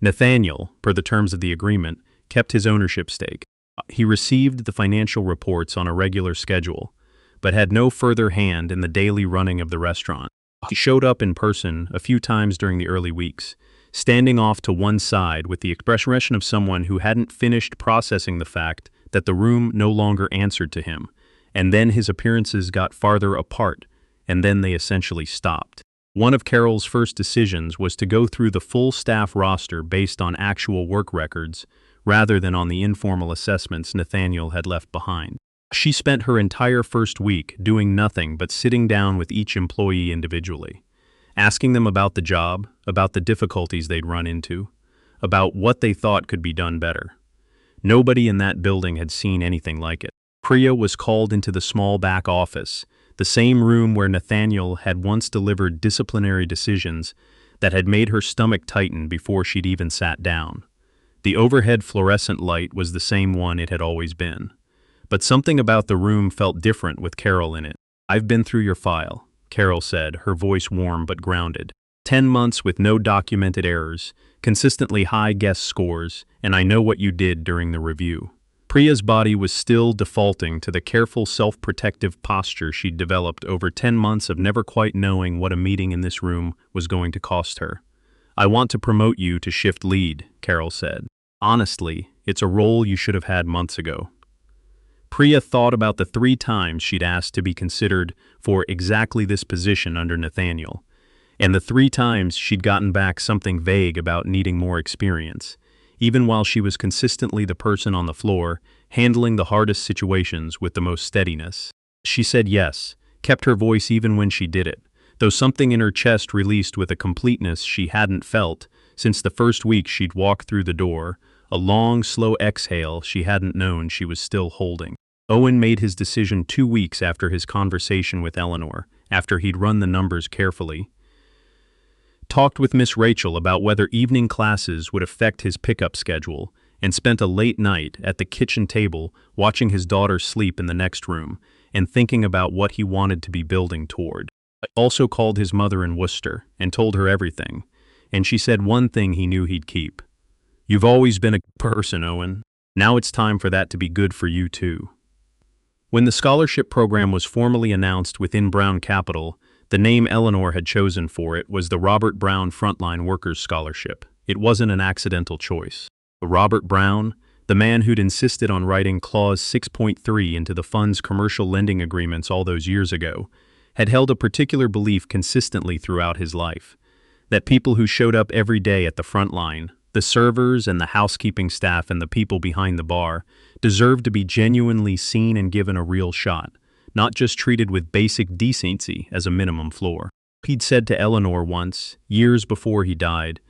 Nathaniel, per the terms of the agreement, kept his ownership stake. He received the financial reports on a regular schedule, but had no further hand in the daily running of the restaurant. He showed up in person a few times during the early weeks, standing off to one side with the expression of someone who hadn't finished processing the fact that the room no longer answered to him, and then his appearances got farther apart, and then they essentially stopped. One of Carol's first decisions was to go through the full staff roster based on actual work records, rather than on the informal assessments Nathaniel had left behind. She spent her entire first week doing nothing but sitting down with each employee individually, asking them about the job, about the difficulties they'd run into, about what they thought could be done better. Nobody in that building had seen anything like it. Priya was called into the small back office, the same room where Nathaniel had once delivered disciplinary decisions that had made her stomach tighten before she'd even sat down. The overhead fluorescent light was the same one it had always been. But something about the room felt different with Carol in it. I've been through your file, Carol said, her voice warm but grounded. 10 months with no documented errors, consistently high guest scores, and I know what you did during the review. Priya's body was still defaulting to the careful self-protective posture she'd developed over 10 months of never quite knowing what a meeting in this room was going to cost her. I want to promote you to shift lead, Carol said. Honestly, it's a role you should have had months ago. Priya thought about the 3 times she'd asked to be considered for exactly this position under Nathaniel, and the 3 times she'd gotten back something vague about needing more experience, even while she was consistently the person on the floor, handling the hardest situations with the most steadiness. She said yes, kept her voice even when she did it, though something in her chest released with a completeness she hadn't felt since the first week she'd walked through the door, a long, slow exhale she hadn't known she was still holding. Owen made his decision 2 weeks after his conversation with Eleanor, after he'd run the numbers carefully. Talked with Miss Rachel about whether evening classes would affect his pickup schedule, and spent a late night at the kitchen table watching his daughter sleep in the next room and thinking about what he wanted to be building toward. I also called his mother in Worcester and told her everything, and she said one thing he knew he'd keep. You've always been a good person, Owen. Now it's time for that to be good for you too. When the scholarship program was formally announced within Brown Capital, the name Eleanor had chosen for it was the Robert Brown Frontline Workers Scholarship. It wasn't an accidental choice. Robert Brown, the man who'd insisted on writing Clause 6.3 into the fund's commercial lending agreements all those years ago, had held a particular belief consistently throughout his life, that people who showed up every day at the front line, the servers and the housekeeping staff and the people behind the bar, deserved to be genuinely seen and given a real shot, not just treated with basic decency as a minimum floor. He'd said to Eleanor once, years before he died,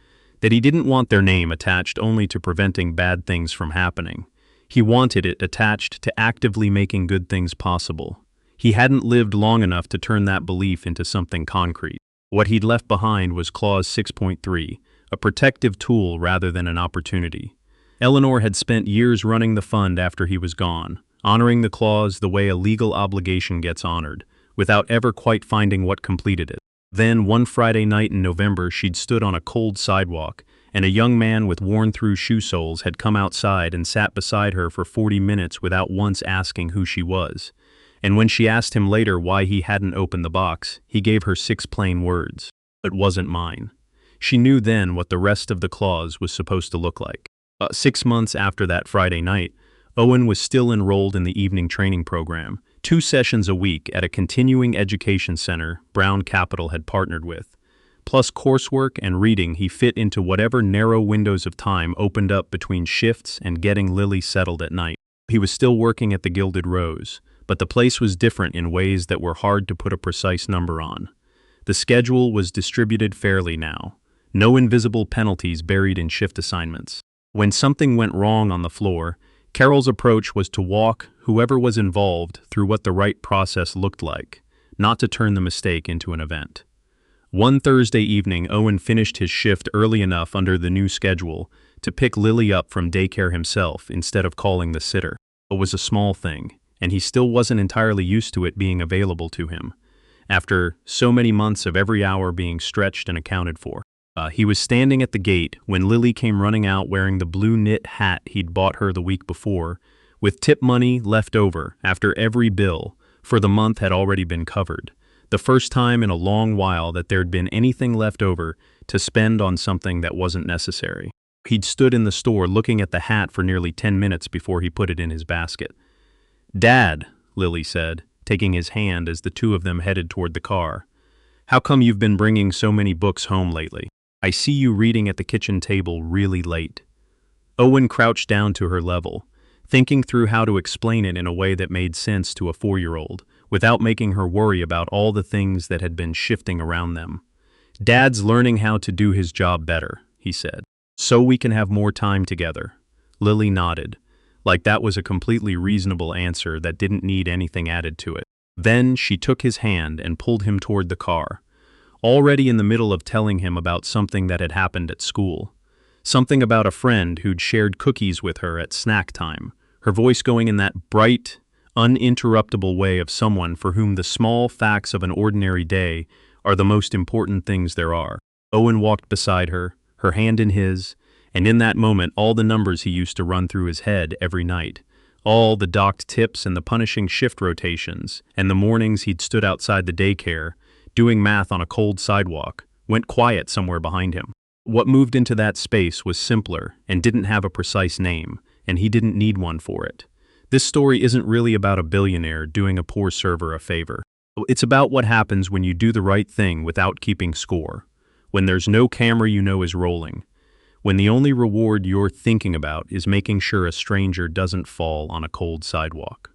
that he didn't want their name attached only to preventing bad things from happening. He wanted it attached to actively making good things possible. He hadn't lived long enough to turn that belief into something concrete. What he'd left behind was Clause 6.3, a protective tool rather than an opportunity. Eleanor had spent years running the fund after he was gone, honoring the clause the way a legal obligation gets honored, without ever quite finding what completed it. Then, one Friday night in November, she'd stood on a cold sidewalk, and a young man with worn-through shoe soles had come outside and sat beside her for 40 minutes without once asking who she was. And when she asked him later why he hadn't opened the box, he gave her 6 plain words. It wasn't mine. She knew then what the rest of the clause was supposed to look like. 6 months after that Friday night, Owen was still enrolled in the evening training program, 2 sessions a week at a continuing education center Brown Capital had partnered with. Plus coursework and reading, he fit into whatever narrow windows of time opened up between shifts and getting Lily settled at night. He was still working at the Gilded Rose, but the place was different in ways that were hard to put a precise number on. The schedule was distributed fairly now. No invisible penalties buried in shift assignments. When something went wrong on the floor, Carol's approach was to walk whoever was involved through what the right process looked like, not to turn the mistake into an event. One Thursday evening, Owen finished his shift early enough under the new schedule to pick Lily up from daycare himself instead of calling the sitter. It was a small thing, and he still wasn't entirely used to it being available to him, after so many months of every hour being stretched and accounted for. He was standing at the gate when Lily came running out wearing the blue knit hat he'd bought her the week before, with tip money left over after every bill for the month had already been covered. The first time in a long while that there'd been anything left over to spend on something that wasn't necessary. He'd stood in the store looking at the hat for nearly 10 minutes before he put it in his basket. "Dad," Lily said, taking his hand as the two of them headed toward the car. "How come you've been bringing so many books home lately? I see you reading at the kitchen table really late." Owen crouched down to her level, thinking through how to explain it in a way that made sense to a 4-year-old, without making her worry about all the things that had been shifting around them. "Dad's learning how to do his job better," he said, "so we can have more time together." Lily nodded, like that was a completely reasonable answer that didn't need anything added to it. Then she took his hand and pulled him toward the car, already in the middle of telling him about something that had happened at school. Something about a friend who'd shared cookies with her at snack time, her voice going in that bright, uninterruptible way of someone for whom the small facts of an ordinary day are the most important things there are. Owen walked beside her, her hand in his, and in that moment all the numbers he used to run through his head every night, all the docked tips and the punishing shift rotations, and the mornings he'd stood outside the daycare, doing math on a cold sidewalk, went quiet somewhere behind him. What moved into that space was simpler and didn't have a precise name, and he didn't need one for it. This story isn't really about a billionaire doing a poor server a favor. It's about what happens when you do the right thing without keeping score, when there's no camera you know is rolling, when the only reward you're thinking about is making sure a stranger doesn't fall on a cold sidewalk.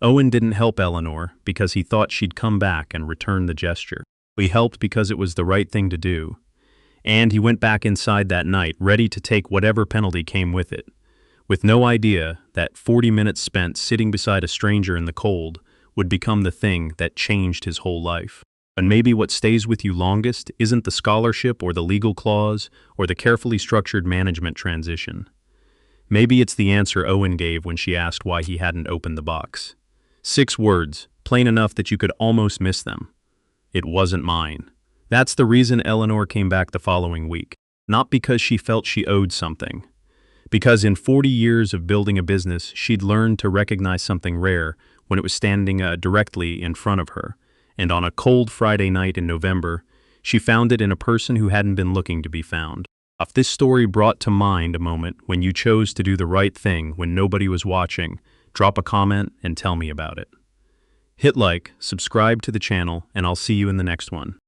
Owen didn't help Eleanor because he thought she'd come back and return the gesture. He helped because it was the right thing to do. And he went back inside that night, ready to take whatever penalty came with it, with no idea that 40 minutes spent sitting beside a stranger in the cold would become the thing that changed his whole life. And maybe what stays with you longest isn't the scholarship or the legal clause or the carefully structured management transition. Maybe it's the answer Owen gave when she asked why he hadn't opened the box. 6 words, plain enough that you could almost miss them. It wasn't mine. That's the reason Eleanor came back the following week. Not because she felt she owed something. Because in 40 years of building a business, she'd learned to recognize something rare when it was standing directly in front of her. And on a cold Friday night in November, she found it in a person who hadn't been looking to be found. If this story brought to mind a moment when you chose to do the right thing when nobody was watching, drop a comment and tell me about it. Hit like, subscribe to the channel, and I'll see you in the next one.